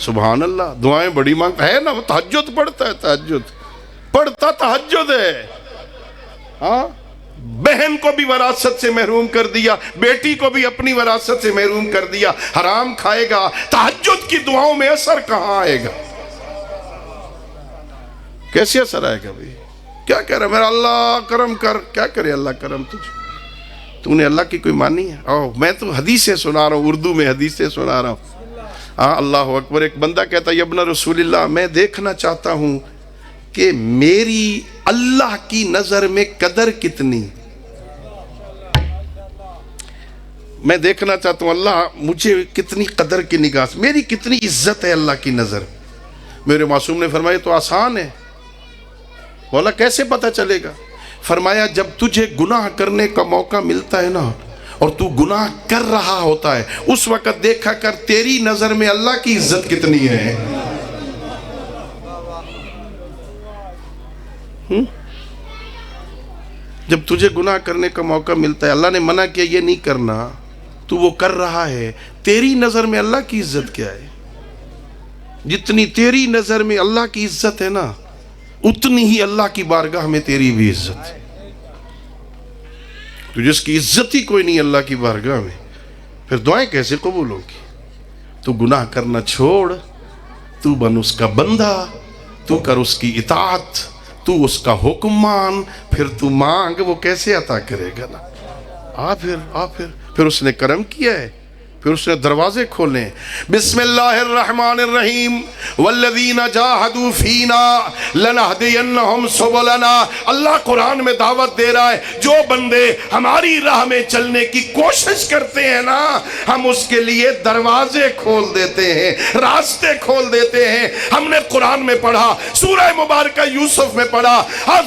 سبحان اللہ، دعائیں بڑی مانگتا ہے نا، وہ تہجد پڑھتا ہے، تہجد پڑھتا تہجد ہے۔ ہاں، بہن کو بھی وراثت سے محروم کر دیا، بیٹی کو بھی اپنی وراثت سے محروم کر دیا، حرام کھائے گا، تہجد کی دعاؤں میں اثر کہاں آئے گا؟ کیسے اثر آئے گا بھئی؟ کیا کہہ رہا ہے میرا اللہ کرم کر؟ کیا کرے اللہ کرم تجھے؟ تو نے اللہ کی کوئی مانی ہے؟ میں تو حدیثیں سنا رہا ہوں، اردو میں حدیثیں سنا رہا ہوں۔ اللہ اکبر۔ ایک بندہ کہتا ہے ابن رسول اللہ، میں دیکھنا چاہتا ہوں کہ میری اللہ کی نظر میں قدر کتنی، میں دیکھنا چاہتا ہوں اللہ مجھے کتنی قدر کی نگاہ سے، میری کتنی عزت ہے اللہ کی نظر۔ میرے معصوم نے فرمایا تو آسان ہے۔ بولا کیسے پتہ چلے گا؟ فرمایا جب تجھے گناہ کرنے کا موقع ملتا ہے نا اور تو گناہ کر رہا ہوتا ہے، اس وقت دیکھا کر تیری نظر میں اللہ کی عزت کتنی ہے۔ جب تجھے گناہ کرنے کا موقع ملتا ہے، اللہ نے منع کیا یہ نہیں کرنا، تو وہ کر رہا ہے، تیری نظر میں اللہ کی عزت کیا ہے؟ جتنی تیری نظر میں اللہ کی عزت ہے نا، اتنی ہی اللہ کی بارگاہ میں تیری بھی عزت ہے۔ تو جس کی عزت ہی کوئی نہیں اللہ کی بارگاہ میں، پھر دعائیں کیسے قبول ہوگی؟ تو گناہ کرنا چھوڑ، تو بن اس کا بندہ، تو کر اس کی اطاعت، تو اس کا حکم مان، پھر تو مانگ، وہ کیسے عطا کرے گا نا؟ پھر اس نے کرم کیا ہے، پھر اس نے دروازے کھولے۔ بسم اللہ الرحمن الرحیم، والذین جاہدوا فینا لنہدینہم سبلنا۔ اللہ قرآن میں دعوت دے رہا ہے، جو بندے ہماری راہ میں چلنے کی کوشش کرتے ہیں نا، ہم اس کے لیے دروازے کھول دیتے ہیں، راستے کھول دیتے ہیں۔ ہم نے قرآن میں پڑھا، سورہ مبارکہ یوسف میں پڑھا،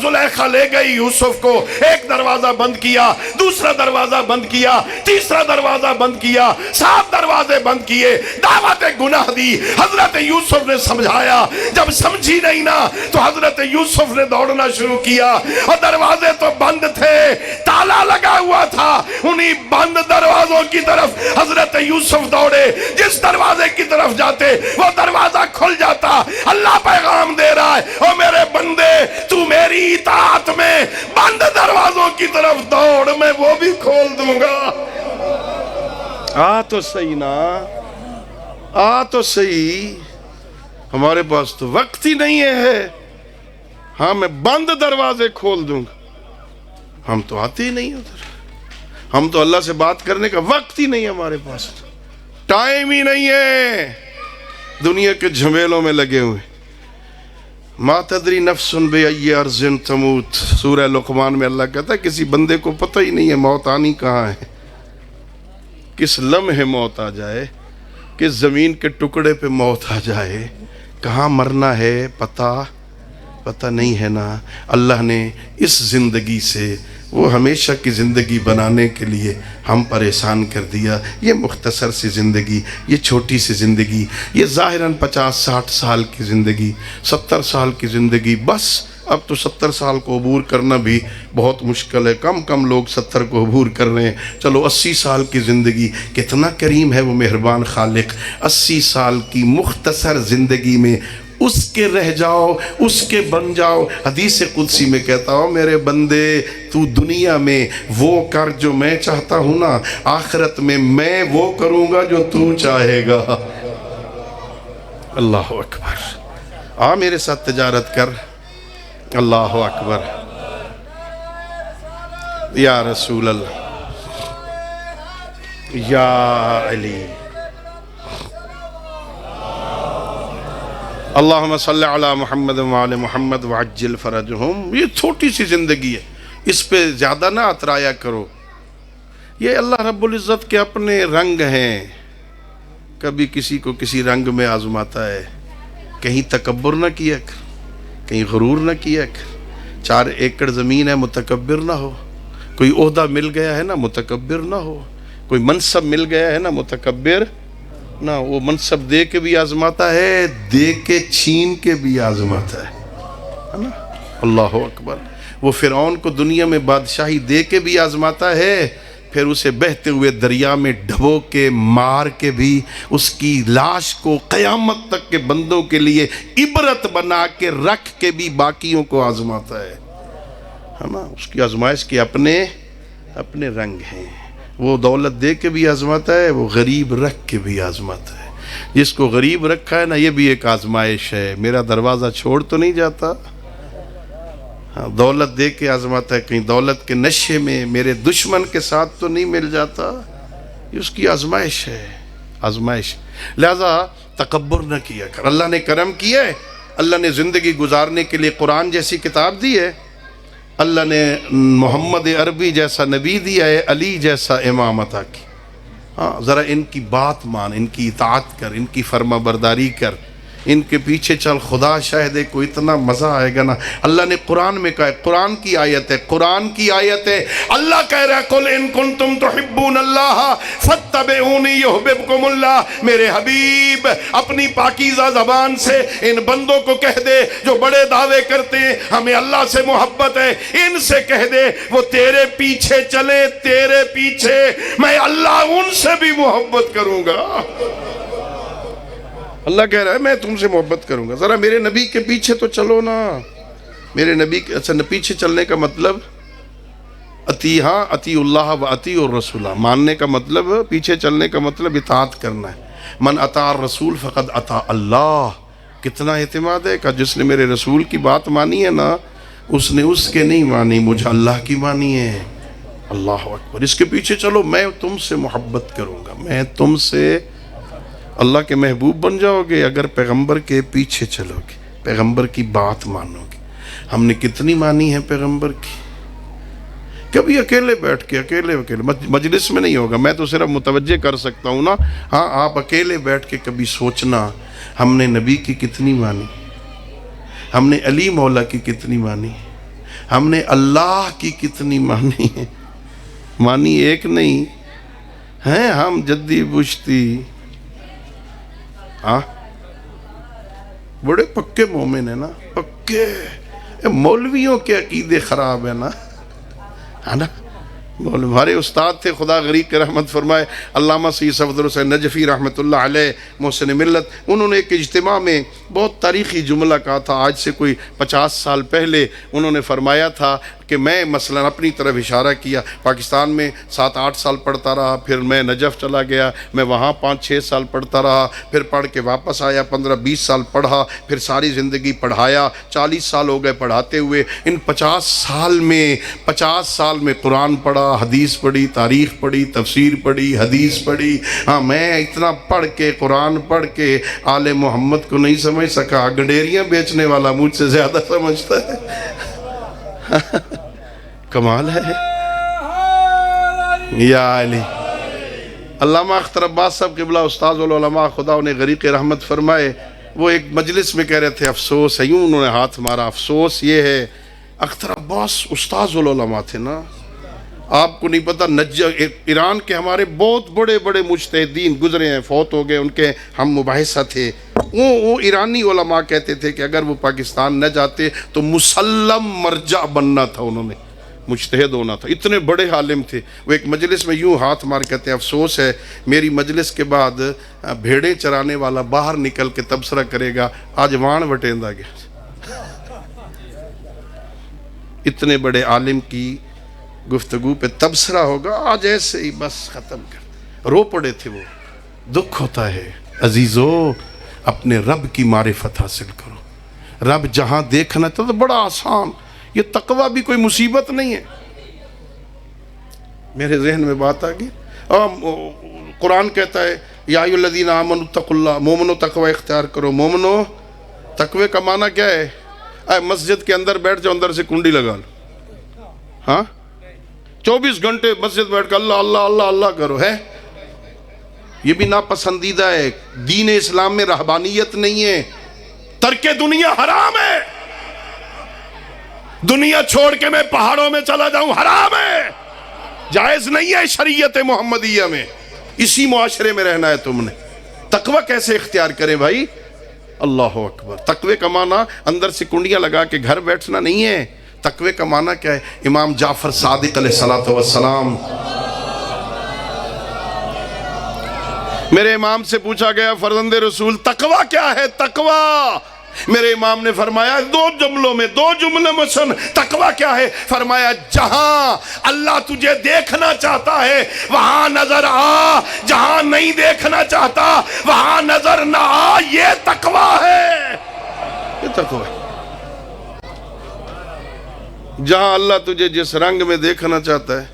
زلیخا لے گئی یوسف کو، ایک دروازہ بند کیا، دوسرا دروازہ بند کیا، تیسرا دروازہ بند کیا، 7 دروازے بند کیے، دعوت گناہ دی۔ حضرت یوسف نے سمجھایا، جب سمجھی نہیں نا تو حضرت یوسف نے دوڑنا شروع کیا، اور دروازے تو بند تھے، تالا لگا ہوا تھا، انہی بند دروازوں کی طرف حضرت یوسف دوڑے، جس دروازے کی طرف جاتے وہ دروازہ کھل جاتا۔ اللہ پیغام دے رہا ہے، او میرے بندے، تو میری اطاعت میں بند دروازوں کی طرف دوڑ، میں وہ بھی کھول دوں گا۔ تو صحیح نا، تو صحیح، ہمارے پاس تو وقت ہی نہیں ہے۔ ہاں، میں بند دروازے کھول دوں گا۔ ہم تو آتے ہی نہیں ادھر، ہم تو اللہ سے بات کرنے کا وقت ہی نہیں ہمارے پاس، ٹائم ہی نہیں ہے، دنیا کے جھمیلوں میں لگے ہوئے۔ ما تدری نفس بأی ارض تموت، سورہ لقمان میں اللہ کہتا ہے کسی بندے کو پتہ ہی نہیں ہے موت آنی کہاں ہے، کس لمحے موت آ جائے، کس زمین کے ٹکڑے پہ موت آ جائے، کہاں مرنا ہے پتہ نہیں ہے نا۔ اللہ نے اس زندگی سے وہ ہمیشہ کی زندگی بنانے کے لیے ہم پریشان کر دیا۔ یہ مختصر سی زندگی، یہ چھوٹی سی زندگی، یہ ظاہراً 50-60 سال کی زندگی، 70 سال کی زندگی، بس اب تو 70 سال کو عبور کرنا بھی بہت مشکل ہے، کم لوگ 70 کو عبور کر رہے ہیں۔ چلو 80 سال کی زندگی، کتنا کریم ہے وہ مہربان خالق، 80 سال کی مختصر زندگی میں اس کے رہ جاؤ، اس کے بن جاؤ۔ حدیث قدسی میں کہتا ہوں میرے بندے، تو دنیا میں وہ کر جو میں چاہتا ہوں نا، آخرت میں وہ کروں گا جو تو چاہے گا۔ اللہ اکبر، میرے ساتھ تجارت کر۔ اللہ اکبر، یا رسول اللہ، یا علی، اللہم صلی علی محمد وعلی محمد وعجل فرجہم۔ یہ چھوٹی سی زندگی ہے، اس پہ زیادہ نہ اترایا کرو۔ یہ اللہ رب العزت کے اپنے رنگ ہیں، کبھی کسی کو کسی رنگ میں آزماتا ہے۔ کہیں تکبر نہ کیا کر، کہیں غرور نہ کیا کر۔ 4 ایکڑ زمین ہے، متکبر نہ ہو، کوئی عہدہ مل گیا ہے نا متکبر نہ ہو، کوئی منصب مل گیا ہے نا متکبر نہ، وہ منصب دے کے بھی آزماتا ہے، دے کے چھین کے بھی آزماتا ہے نا۔ اللہ اکبر۔ وہ فرعون کو دنیا میں بادشاہی دے کے بھی آزماتا ہے، پھر اسے بہتے ہوئے دریا میں ڈبو کے مار کے بھی اس کی لاش کو قیامت تک کے بندوں کے لیے عبرت بنا کے رکھ کے بھی باقیوں کو آزماتا ہے نا۔ اس کی آزمائش کے اپنے رنگ ہیں۔ وہ دولت دے کے بھی آزماتا ہے، وہ غریب رکھ کے بھی آزماتا ہے۔ جس کو غریب رکھا ہے نا، یہ بھی ایک آزمائش ہے، میرا دروازہ چھوڑ تو نہیں جاتا۔ دولت دے کے آزماتا ہے، کہیں دولت کے نشے میں میرے دشمن کے ساتھ تو نہیں مل جاتا، یہ اس کی آزمائش ہے، آزمائش۔ لہذا تکبر نہ کیا کر۔ اللہ نے کرم کیا ہے، اللہ نے زندگی گزارنے کے لیے قرآن جیسی کتاب دی ہے، اللہ نے محمد عربی جیسا نبی دیا ہے، علی جیسا امام عطا کی۔ ہاں ذرا ان کی بات مان، ان کی اطاعت کر، ان کی فرما برداری کر، ان کے پیچھے چل، خدا شاہد ہے کو اتنا مزہ آئے گا نا۔ اللہ نے قرآن میں کہا ہے، قرآن کی آیت ہے، قرآن کی آیت ہے، اللہ کہہ رہا ہے قل ان کنتم تحبون اللہ فاتبعونی یحببکم اللہ۔ میرے حبیب اپنی پاکیزہ زبان سے ان بندوں کو کہہ دے جو بڑے دعوے کرتے ہیں ہمیں اللہ سے محبت ہے، ان سے کہہ دے وہ تیرے پیچھے چلیں، تیرے پیچھے، میں اللہ ان سے بھی محبت کروں گا۔ اللہ کہہ رہا ہے میں تم سے محبت کروں گا، ذرا میرے نبی کے پیچھے تو چلو نا۔ میرے نبی کے اچھا پیچھے چلنے کا مطلب اطیع اللہ و اطیع الرسول، ماننے کا مطلب، پیچھے چلنے کا مطلب اطاعت کرنا ہے۔ من اطاع الرسول فقد اطاع اللہ۔ کتنا اعتماد ہے کہ جس نے میرے رسول کی بات مانی ہے نا، اس نے اس کے نہیں مانی، مجھے اللہ کی مانی ہے۔ اللہ اکبر۔ اس کے پیچھے چلو، میں تم سے محبت کروں گا، میں تم سے، اللہ کے محبوب بن جاؤ گے اگر پیغمبر کے پیچھے چلو گے، پیغمبر کی بات مانو گے۔ ہم نے کتنی مانی ہے پیغمبر کی؟ کبھی اکیلے بیٹھ کے، اکیلے مجلس میں نہیں ہوگا، میں تو صرف متوجہ کر سکتا ہوں نا۔ ہاں آپ اکیلے بیٹھ کے کبھی سوچنا ہم نے نبی کی کتنی مانی، ہم نے علی مولا کی کتنی مانی، ہم نے اللہ کی کتنی مانی ہے۔ مانی ایک نہیں ہیں ہم جدی بشتی، بڑے پکے مومن ہیں نا، پکے۔ مولویوں کے عقیدے خراب ہیں نا، ہے نا۔ ہمارے استاد تھے، خدا غریق کے رحمت فرمائے، علامہ سید صفدر حسین نجفی رحمت اللہ علیہ، محسن ملت۔ انہوں نے ایک اجتماع میں بہت تاریخی جملہ کہا تھا، آج سے کوئی 50 سال پہلے۔ انہوں نے فرمایا تھا کہ میں مثلا اپنی طرف اشارہ کیا، پاکستان میں 7-8 سال پڑھتا رہا، پھر میں نجف چلا گیا، میں وہاں 5-6 سال پڑھتا رہا، پھر پڑھ کے واپس آیا، 15-20 سال پڑھا، پھر ساری زندگی پڑھایا، 40 سال ہو گئے پڑھاتے ہوئے۔ ان 50 سال میں قرآن پڑھا، حدیث پڑھی، تاریخ پڑھی، تفسیر پڑھی، حدیث پڑھی۔ ہاں میں اتنا پڑھ کے، قرآن پڑھ کے آل محمد کو نہیں سمجھ سکا، گڈیریاں بیچنے والا مجھ سے زیادہ سمجھتا ہے۔ کمال ہے یا علی۔ علامہ اختر عباس صاحب قبلہ استاذ العلماء، خدا انہیں غریق رحمت فرمائے، وہ ایک مجلس میں کہہ رہے تھے، افسوس ہے، یوں انہوں نے ہاتھ مارا، افسوس یہ ہے اختر عباس استاذ العلماء تھے نا، آپ کو نہیں پتہ، ایران کے ہمارے بہت بڑے بڑے مجتہدین گزرے ہیں، فوت ہو گئے، ان کے ہم مباحثہ تھے۔ وہ ایرانی علماء کہتے تھے کہ اگر وہ پاکستان نہ جاتے تو مسلم مرجع بننا تھا، انہوں نے مجتہد ہونا تھا، اتنے بڑے عالم تھے۔ وہ ایک مجلس میں یوں ہاتھ مار کہتے ہیں، افسوس ہے میری مجلس کے بعد بھیڑیں چرانے والا باہر نکل کے تبصرہ کرے گا، آج وان وٹیندا گیا۔ اتنے بڑے عالم کی گفتگو پہ تبصرہ ہوگا، آج ایسے ہی بس ختم کر۔ رو پڑے تھے وہ، دکھ ہوتا ہے۔ عزیزو اپنے رب کی معرفت حاصل کرو، رب جہاں دیکھنا تو بڑا آسان، یہ تقوی بھی کوئی مصیبت نہیں ہے۔ میرے ذہن میں بات آ گئی، قرآن کہتا ہے یا ایھا الذین آمنوا اتقوا اللہ، مومنو تقوی اختیار کرو۔ مومنو تقوی کا معنی کیا ہے؟ مسجد کے اندر بیٹھ جاؤ، اندر سے کنڈی لگا لو، ہاں 24 گھنٹے مسجد بیٹھ کر اللہ اللہ اللہ اللہ کرو، ہے یہ بھی ناپسندیدہ ہے۔ دین اسلام میں رہبانیت نہیں ہے، ترک دنیا حرام ہے۔ دنیا چھوڑ کے میں پہاڑوں میں چلا جاؤں حرام ہے، جائز نہیں ہے شریعت محمدیہ میں، اسی معاشرے میں رہنا ہے تم نے۔ تقوی کیسے اختیار کریں بھائی؟ اللہ اکبر۔ تقوی کا معنی اندر سے کنڈیاں لگا کے گھر بیٹھنا نہیں ہے۔ تقوی کا معنی کیا ہے؟ امام جعفر صادق علیہ السلام، میرے امام سے پوچھا گیا فرزند رسول تقوی کیا ہے؟ تقوی، میرے امام نے فرمایا دو جملوں میں سن، تقوی کیا ہے؟ فرمایا جہاں اللہ تجھے دیکھنا چاہتا ہے وہاں نظر آ، جہاں نہیں دیکھنا چاہتا وہاں نظر نہ آ، یہ تقوی ہے۔ یہ تقوی ہے۔ جہاں اللہ تجھے جس رنگ میں دیکھنا چاہتا ہے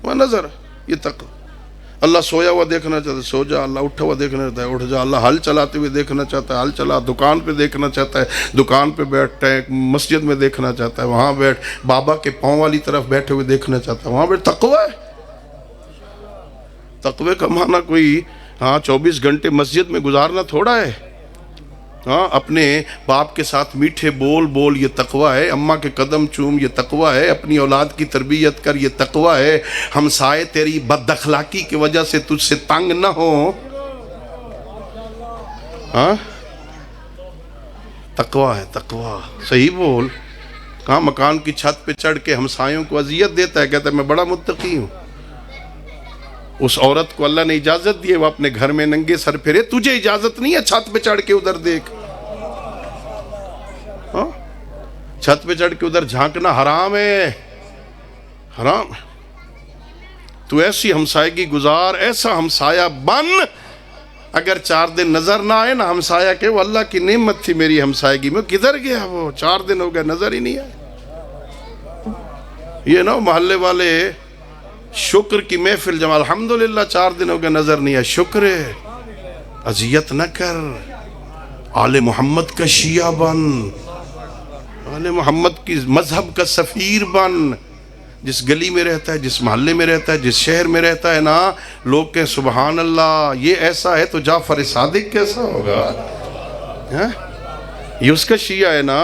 وہاں نظر، یہ تقوی۔ اللہ سویا ہوا دیکھنا چاہتا ہے سو جا، اللہ اٹھا ہوا دیکھنا چاہتا ہے اٹھ جا، اللہ ہل چلاتے ہوئے دیکھنا چاہتا ہے ہل چلا، دکان پہ دیکھنا چاہتا ہے دکان پہ بیٹھتا ہے، مسجد میں دیکھنا چاہتا ہے وہاں بیٹھ، بابا کے پاؤں والی طرف بیٹھے ہوئے دیکھنا چاہتا ہے وہاں بیٹھ۔ تقوی ہے۔ تقوی کا معنی کوئی 24 گھنٹے مسجد میں گزارنا تھوڑا ہے، اپنے باپ کے ساتھ میٹھے بول یہ تقوی ہے، اماں کے قدم چوم یہ تقوی ہے، اپنی اولاد کی تربیت کر یہ تقوی ہے، ہمسائے تیری بد اخلاقی کی وجہ سے تجھ سے تنگ نہ ہو۔ تقوی ہے، تقوی صحیح بول۔ مکان کی چھت پہ چڑھ کے ہمسایوں کو اذیت دیتا ہے، کہتا ہے میں بڑا متقی ہوں۔ اس عورت کو اللہ نے اجازت دی ہے وہ اپنے گھر میں ننگے سر پھرے، تجھے اجازت نہیں ہے چھت پہ چڑھ کے ادھر دیکھ۔ چھت پہ چڑھ کے ادھر جھانکنا حرام ہے، حرام۔ تو ایسی ہمسائیگی گزار، ایسا ہمسایہ بن، اگر 4 دن نظر نہ آئے نا ہمسایہ کے، وہ اللہ کی نعمت تھی میری ہمسائیگی میں، کدھر گیا وہ؟ 4 دن ہو گئے نظر ہی نہیں آئے۔ یہ نا محلے والے شکر کی محفل جمع، الحمدللہ 4 دن ہو گئے نظر نہیں آئے، شکر ہے۔ اذیت نہ کر، آل محمد کا شیعہ بن، آل محمد کی مذہب کا سفیر بن۔ جس گلی میں رہتا ہے، جس محلے میں رہتا ہے، جس شہر میں رہتا ہے نا، لوگ کہیں سبحان اللہ یہ ایسا ہے تو جعفر صادق کیسا ہوگا؟ یہ اس کا شیعہ ہے نا۔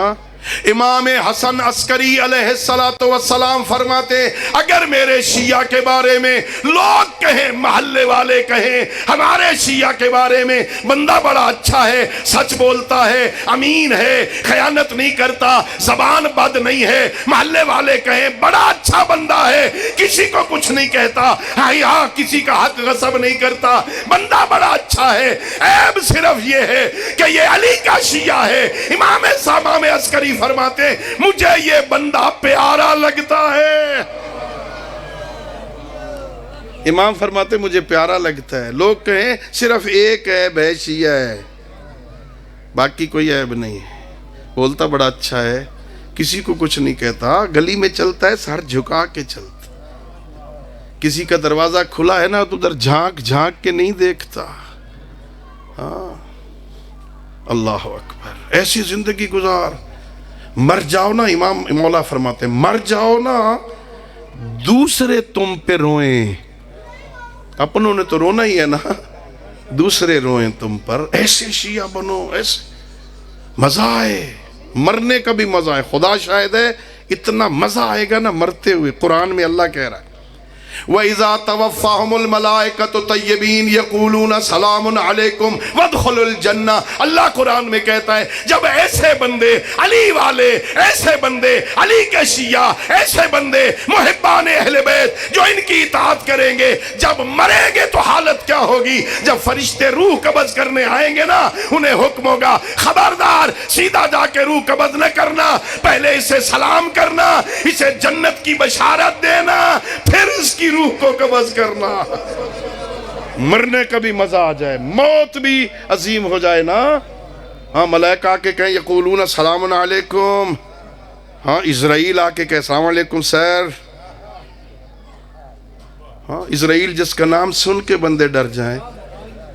امام حسن عسکری علیہ السلام فرماتے اگر میرے شیعہ کے بارے میں لوگ کہیں، محلے والے کہیں ہمارے شیعہ کے بارے میں بندہ بڑا اچھا ہے، سچ بولتا ہے، امین ہے، خیانت نہیں کرتا، زبان بد نہیں ہے، محلے والے کہیں بڑا اچھا بندہ ہے، کسی کو کچھ نہیں کہتا، کسی کا حق غصب نہیں کرتا، بندہ بڑا اچھا ہے، عیب صرف یہ ہے کہ یہ علی کا شیعہ ہے۔ امام عسکری فرماتے مجھے یہ بندہ پیارا لگتا ہے۔ امام فرماتے مجھے پیارا لگتا ہے، لوگ کہیں صرف ایک عیب ہے شیعہ ہے، باقی کوئی عیب نہیں ہے، بولتا بڑا اچھا ہے، کسی کو کچھ نہیں کہتا، گلی میں چلتا ہے سر جھکا کے چلتا، کسی کا دروازہ کھلا ہے نا تو ادھر جھانک کے نہیں دیکھتا۔ اللہ اکبر، ایسی زندگی گزار، مر جاؤ نا، امام مولا فرماتے ہیں مر جاؤ نا دوسرے تم پہ روئیں، اپنوں نے تو رونا ہی ہے نا، دوسرے روئیں تم پر، ایسے شیعہ بنو، ایسے مزہ آئے، مرنے کا بھی مزہ ہے، خدا شاہد ہے اتنا مزہ آئے گا نا مرتے ہوئے۔ قرآن میں اللہ کہہ رہا ہے وَإِذَا تَوَفَّاهُمُ الْمَلَائِكَةُ طَيِّبِينَ يَقُولُونَ سَلَامٌ عَلَيْكُمْ وَادْخُلُوا الْجَنَّةَ۔ اللہ قرآن میں کہتا ہے جب ایسے بندے علی والے، ایسے بندے علی کے شیعہ، ایسے بندے محبان اہل بیت جو ان کی اطاعت کریں گے، جب مریں گے تو حالت کیا ہوگی؟ جب فرشتے روح قبض کرنے آئیں گے نا، انہیں حکم ہوگا خبردار سیدھا جا کے روح قبض نہ کرنا، پہلے اسے سلام کرنا، اسے جنت کی بشارت دینا، پھر اس کی روح کو قبض کرنا۔ مرنے کا بھی مزہ آ جائے، موت بھی عظیم ہو جائے نا۔ ملائکہ آ کے کہیں یقولون السلام علیکم، اسرائیل آ کے کہیں السلام علیکم سر، اسرائیل جس کا نام سن کے بندے ڈر جائیں،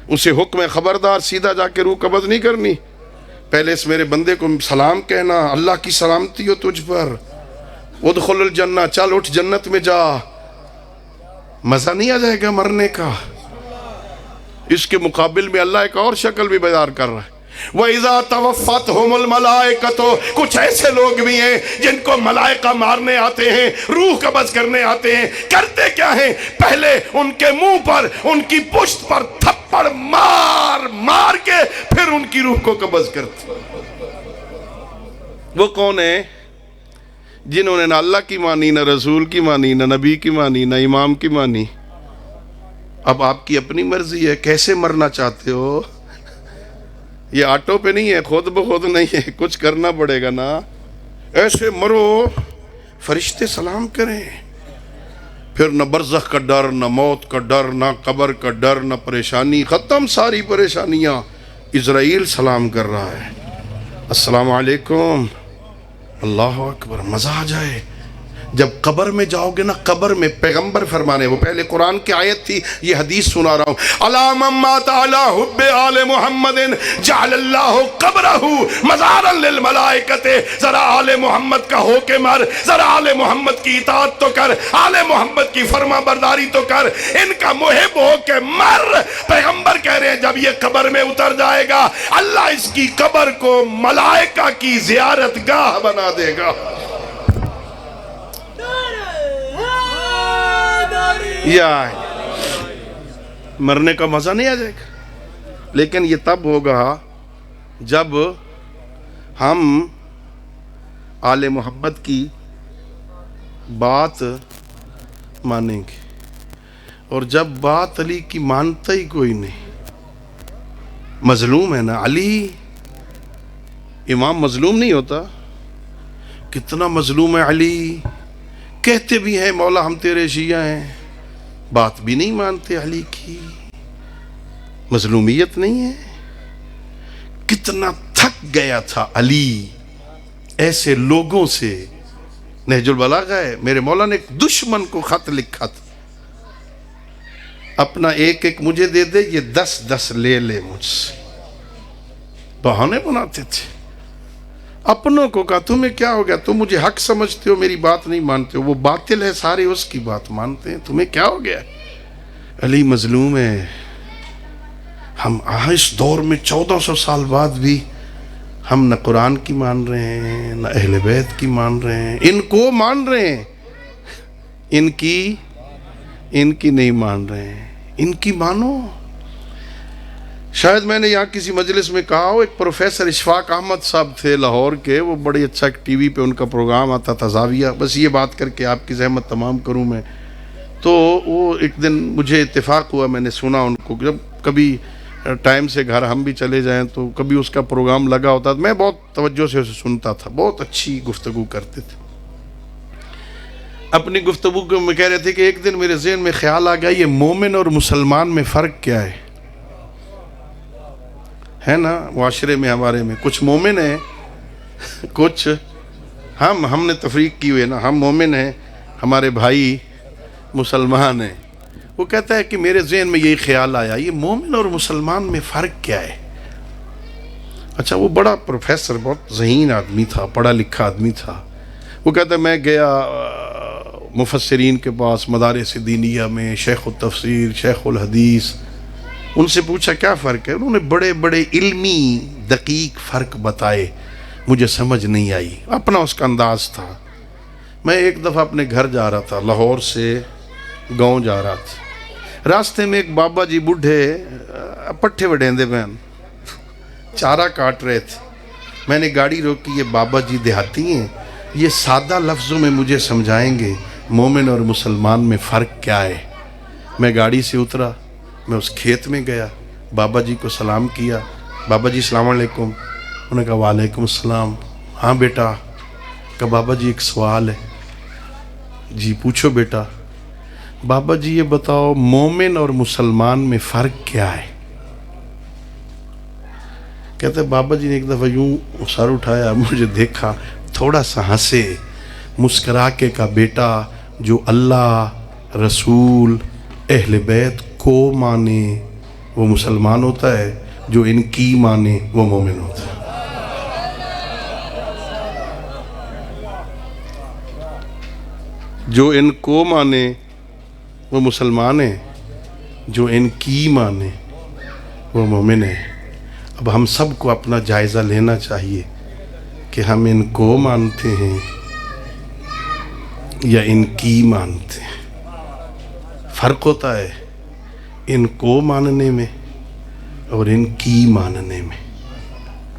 اسے حکم ہے خبردار سیدھا جا کے روح قبض نہیں کرنی، پہلے اس میرے بندے کو سلام کہنا، اللہ کی سلامتی ہو تجھ پر، ادخل الجنہ، چل اٹھ جنت میں جا۔ مزہ نہیں آ جائے گا مرنے کا؟ اس کے مقابل میں اللہ ایک اور شکل بھی بیدار کر رہا ہے وَإِذَا تَوَفَّتْهُمُ الْمَلَائِكَةُ، کچھ ایسے لوگ بھی ہیں جن کو ملائکہ مارنے آتے ہیں، روح قبض کرنے آتے ہیں، کرتے کیا ہیں؟ پہلے ان کے منہ پر، ان کی پشت پر تھپڑ مار مار کے پھر ان کی روح کو قبض کرتے۔ وہ کون ہیں؟ جنہوں نے نہ اللہ کی مانی، نہ رسول کی مانی، نہ نبی کی مانی، نہ امام کی مانی۔ اب آپ کی اپنی مرضی ہے، کیسے مرنا چاہتے ہو؟ یہ آٹو پہ نہیں ہے، خود بخود نہیں ہے، کچھ کرنا پڑے گا نا۔ ایسے مرو فرشتے سلام کریں، پھر نہ برزخ کا ڈر، نہ موت کا ڈر، نہ قبر کا ڈر، نہ پریشانی، ختم ساری پریشانیاں۔ اسرائیل سلام کر رہا ہے، السلام علیکم، اللہ اکبر، مزہ آ جائے۔ جب قبر میں جاؤ گے نا، قبر میں پیغمبر فرمانے، وہ پہلے قرآن کی آیت تھی، یہ حدیث سنا رہا ہوں، الا من مات علی حب آل محمد جعل اللہ قبرہ مزارا للملائکۃ۔ ذرا آل محمد کا ہو کے مر، ذرا آل محمد کی اطاعت تو کر، آل محمد کی فرما برداری تو کر، ان کا محب ہو کے مر۔ پیغمبر کہہ رہے ہیں جب یہ قبر میں اتر جائے گا، اللہ اس کی قبر کو ملائکہ کی زیارت گاہ بنا دے گا۔ یا مرنے کا مزہ نہیں آ جائے گا؟ لیکن یہ تب ہوگا جب ہم آل محمد کی بات مانیں گے، اور جب بات علی کی مانتا ہی کوئی نہیں، مظلوم ہے نا علی، امام مظلوم نہیں ہوتا؟ کتنا مظلوم ہے علی، کہتے بھی ہیں مولا ہم تیرے شیعہ ہیں، بات بھی نہیں مانتے علی کی، مظلومیت نہیں ہے؟ کتنا تھک گیا تھا علی ایسے لوگوں سے۔ نہج البلاغہ ہے، میرے مولا نے ایک دشمن کو خط لکھا تھا، اپنا ایک ایک مجھے دے دے، یہ 10 لے لے مجھ سے۔ بہانے بناتے تھے، اپنوں کو کہا تمہیں کیا ہو گیا، تم مجھے حق سمجھتے ہو، میری بات نہیں مانتے ہو، وہ باطل ہے سارے اس کی بات مانتے ہیں، تمہیں کیا ہو گیا؟ علی مظلوم ہے۔ ہم اس دور میں 1400 سال بعد بھی ہم نہ قرآن کی مان رہے ہیں، نہ اہل بیت کی مان رہے ہیں، ان کو مان رہے ہیں، ان کی نہیں مان رہے ہیں، ان کی مانو۔ شاید میں نے یہاں کسی مجلس میں کہا ہو، ایک پروفیسر اشفاق احمد صاحب تھے لاہور کے، وہ بڑی اچھا ٹی وی پہ ان کا پروگرام آتا تھا زاویہ، بس یہ بات کر کے آپ کی زحمت تمام کروں میں، تو وہ ایک دن مجھے اتفاق ہوا، میں نے سنا ان کو، جب کبھی ٹائم سے گھر ہم بھی چلے جائیں تو کبھی اس کا پروگرام لگا ہوتا تھا، میں بہت توجہ سے اسے سنتا تھا، بہت اچھی گفتگو کرتے تھے۔ اپنی گفتگو کو میں کہہ رہے تھے کہ ایک دن میرے ذہن میں خیال آ گیا، یہ مومن اور مسلمان میں فرق کیا ہے نا؟ معاشرے میں ہمارے میں کچھ مومن ہیں، کچھ ہم نے تفریق کی ہوئی نا، ہم مومن ہیں، ہمارے بھائی مسلمان ہیں۔ وہ کہتا ہے کہ میرے ذہن میں یہی خیال آیا، یہ مومن اور مسلمان میں فرق کیا ہے؟ اچھا، وہ بڑا پروفیسر، بہت ذہین آدمی تھا، پڑھا لکھا آدمی تھا۔ وہ کہتا ہے میں گیا مفسرین کے پاس مدارس دینیہ میں، شیخ التفسیر، شیخ الحدیث، ان سے پوچھا کیا فرق ہے؟ انہوں نے بڑے بڑے علمی دقیق فرق بتائے، مجھے سمجھ نہیں آئی، اپنا اس کا انداز تھا۔ میں ایک دفعہ اپنے گھر جا رہا تھا، لاہور سے گاؤں جا رہا تھا، راستے میں ایک بابا جی بوڑھے پٹھے وڈیندے بہن چارہ کاٹ رہے تھے، میں نے گاڑی روکی، یہ بابا جی دیہاتی ہیں، یہ سادہ لفظوں میں مجھے سمجھائیں گے مومن اور مسلمان میں فرق کیا ہے؟ میں گاڑی سے اترا، میں اس کھیت میں گیا، بابا جی کو سلام کیا، بابا جی السلام علیکم، انہوں نے کہا وعلیکم السلام، ہاں بیٹا، کہا بابا جی ایک سوال ہے، جی پوچھو بیٹا، بابا جی یہ بتاؤ مومن اور مسلمان میں فرق کیا ہے؟ کہتے بابا جی نے ایک دفعہ یوں سر اٹھایا، مجھے دیکھا، تھوڑا سا ہنسے، مسکرا کے کہا بیٹا جو اللہ، رسول، اہل بیت کو مانے وہ مسلمان ہوتا ہے، جو ان کی مانے وہ مومن ہوتا ہے۔ جو ان کو مانے وہ مسلمان ہے، جو ان کی مانے وہ مومن ہے۔ اب ہم سب کو اپنا جائزہ لینا چاہیے کہ ہم ان کو مانتے ہیں یا ان کی مانتے ہیں۔ فرق ہوتا ہے ان کو ماننے میں اور ان کی ماننے میں۔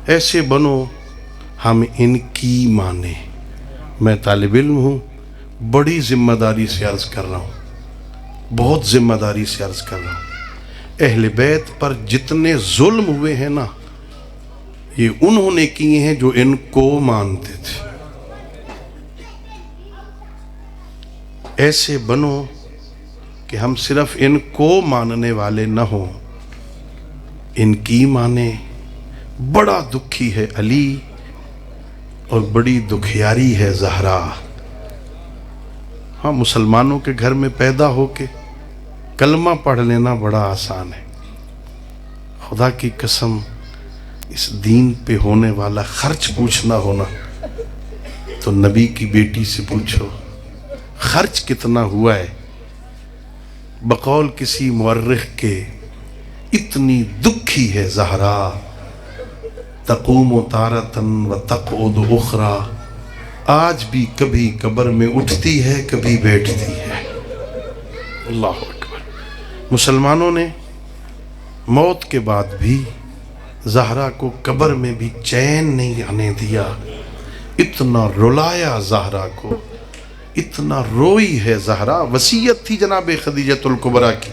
ایسے بنو ہم ان کی مانیں۔ میں طالب علم ہوں، بڑی ذمہ داری سے عرض کر رہا ہوں، بہت ذمہ داری سے عرض کر رہا ہوں، اہل بیت پر جتنے ظلم ہوئے ہیں نا، یہ انہوں نے کیے ہیں جو ان کو مانتے تھے۔ ایسے بنو کہ ہم صرف ان کو ماننے والے نہ ہوں، ان کی مانیں۔ بڑا دکھی ہے علی اور بڑی دکھیاری ہے زہرا۔ ہاں، مسلمانوں کے گھر میں پیدا ہو کے کلمہ پڑھ لینا بڑا آسان ہے، خدا کی قسم اس دین پہ ہونے والا خرچ پوچھنا ہونا تو نبی کی بیٹی سے پوچھو خرچ کتنا ہوا ہے۔ بقول کسی مورخ کے اتنی دکھی ہے زہرا، تقوم تارتن و تقعد اخرى، آج بھی کبھی قبر میں اٹھتی ہے کبھی بیٹھتی ہے۔ اللہ اکبر۔ مسلمانوں نے موت کے بعد بھی زہرا کو قبر میں بھی چین نہیں آنے دیا، اتنا رلایا زہرا کو، اتنا روئی ہے زہرا۔ وصیت تھی جناب خدیجۃ الکبریٰ کی،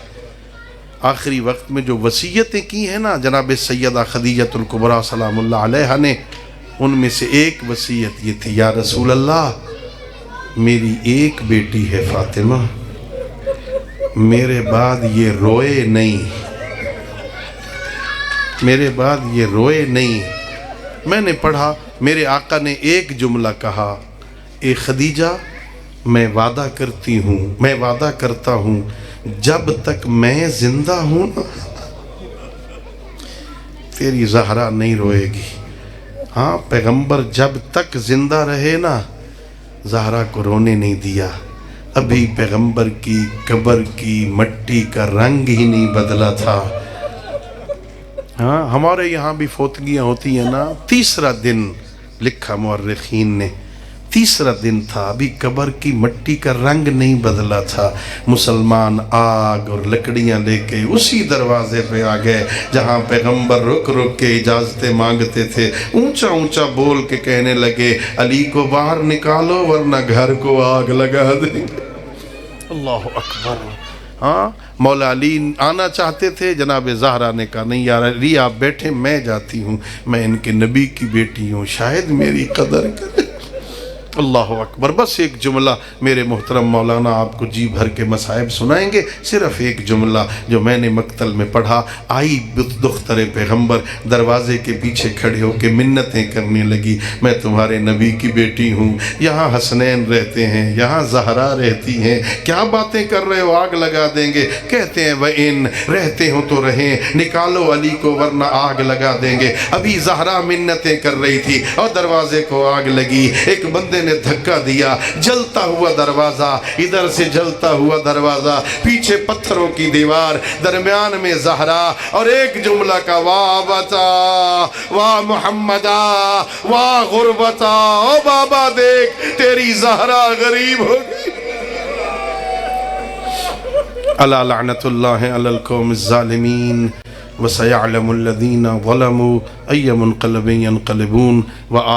آخری وقت میں جو وصیتیں کی ہیں نا جناب سیدہ خدیجۃ الکبریٰ سلام اللہ علیہا نے، ان میں سے ایک وصیت یہ تھی، یا رسول اللہ میری ایک بیٹی ہے فاطمہ، میرے بعد یہ روئے نہیں، میرے بعد یہ روئے نہیں۔ میں نے پڑھا میرے آقا نے ایک جملہ کہا، اے خدیجہ میں وعدہ کرتی ہوں، میں وعدہ کرتا ہوں جب تک میں زندہ ہوں نا تیری زہرا نہیں روئے گی۔ ہاں، پیغمبر جب تک زندہ رہے نا زہرا کو رونے نہیں دیا۔ ابھی پیغمبر کی قبر کی مٹی کا رنگ ہی نہیں بدلا تھا۔ ہاں، ہمارے یہاں بھی فوتگیاں ہوتی ہیں نا، تیسرا دن لکھا مورخین نے، تیسرا دن تھا، ابھی قبر کی مٹی کا رنگ نہیں بدلا تھا۔ مسلمان آگ اور لکڑیاں لے کے اسی دروازے پہ آ گئے جہاں پیغمبر رک رک کے اجازتیں مانگتے تھے، اونچا اونچا بول کے کہنے لگے علی کو باہر نکالو ورنہ گھر کو آگ لگا دیں گے۔ اللہ اکبر۔ ہاں، مولا علی آنا چاہتے تھے، جناب زہرا نے کہا نہیں یار علی آپ بیٹھیں، میں جاتی ہوں، میں ان کے نبی کی بیٹی ہوں، شاید میری قدر کرے۔ اللہ اکبر۔ بس ایک جملہ میرے محترم مولانا آپ کو جی بھر کے مصائب سنائیں گے، صرف ایک جملہ جو میں نے مقتل میں پڑھا۔ آئی دختر پیغمبر دروازے کے پیچھے کھڑے ہو کے منتیں کرنے لگی، میں تمہارے نبی کی بیٹی ہوں، یہاں حسنین رہتے ہیں، یہاں زہرا رہتی ہیں، کیا باتیں کر رہے ہو، آگ لگا دیں گے۔ کہتے ہیں وَإِن رہتے ہو تو رہیں، نکالو علی کو ورنہ آگ لگا دیں گے۔ ابھی زہرا منتیں کر رہی تھی اور دروازے کو آگ لگی، ایک بندے نے دھکا دیا، جلتا ہوا دروازہ، ادھر سے جلتا ہوا دروازہ، پیچھے پتھروں کی دیوار، درمیان میں زہرا، اور ایک جملہ کا واہ بتا واہ محمدہ واہ غربتا، او بابا دیکھ تیری زہرا غریب ہو گئی۔ الا لعنت اللہ علی القوم الظالمین وسيعلم الذين ظلموا أي منقلب ينقلبون۔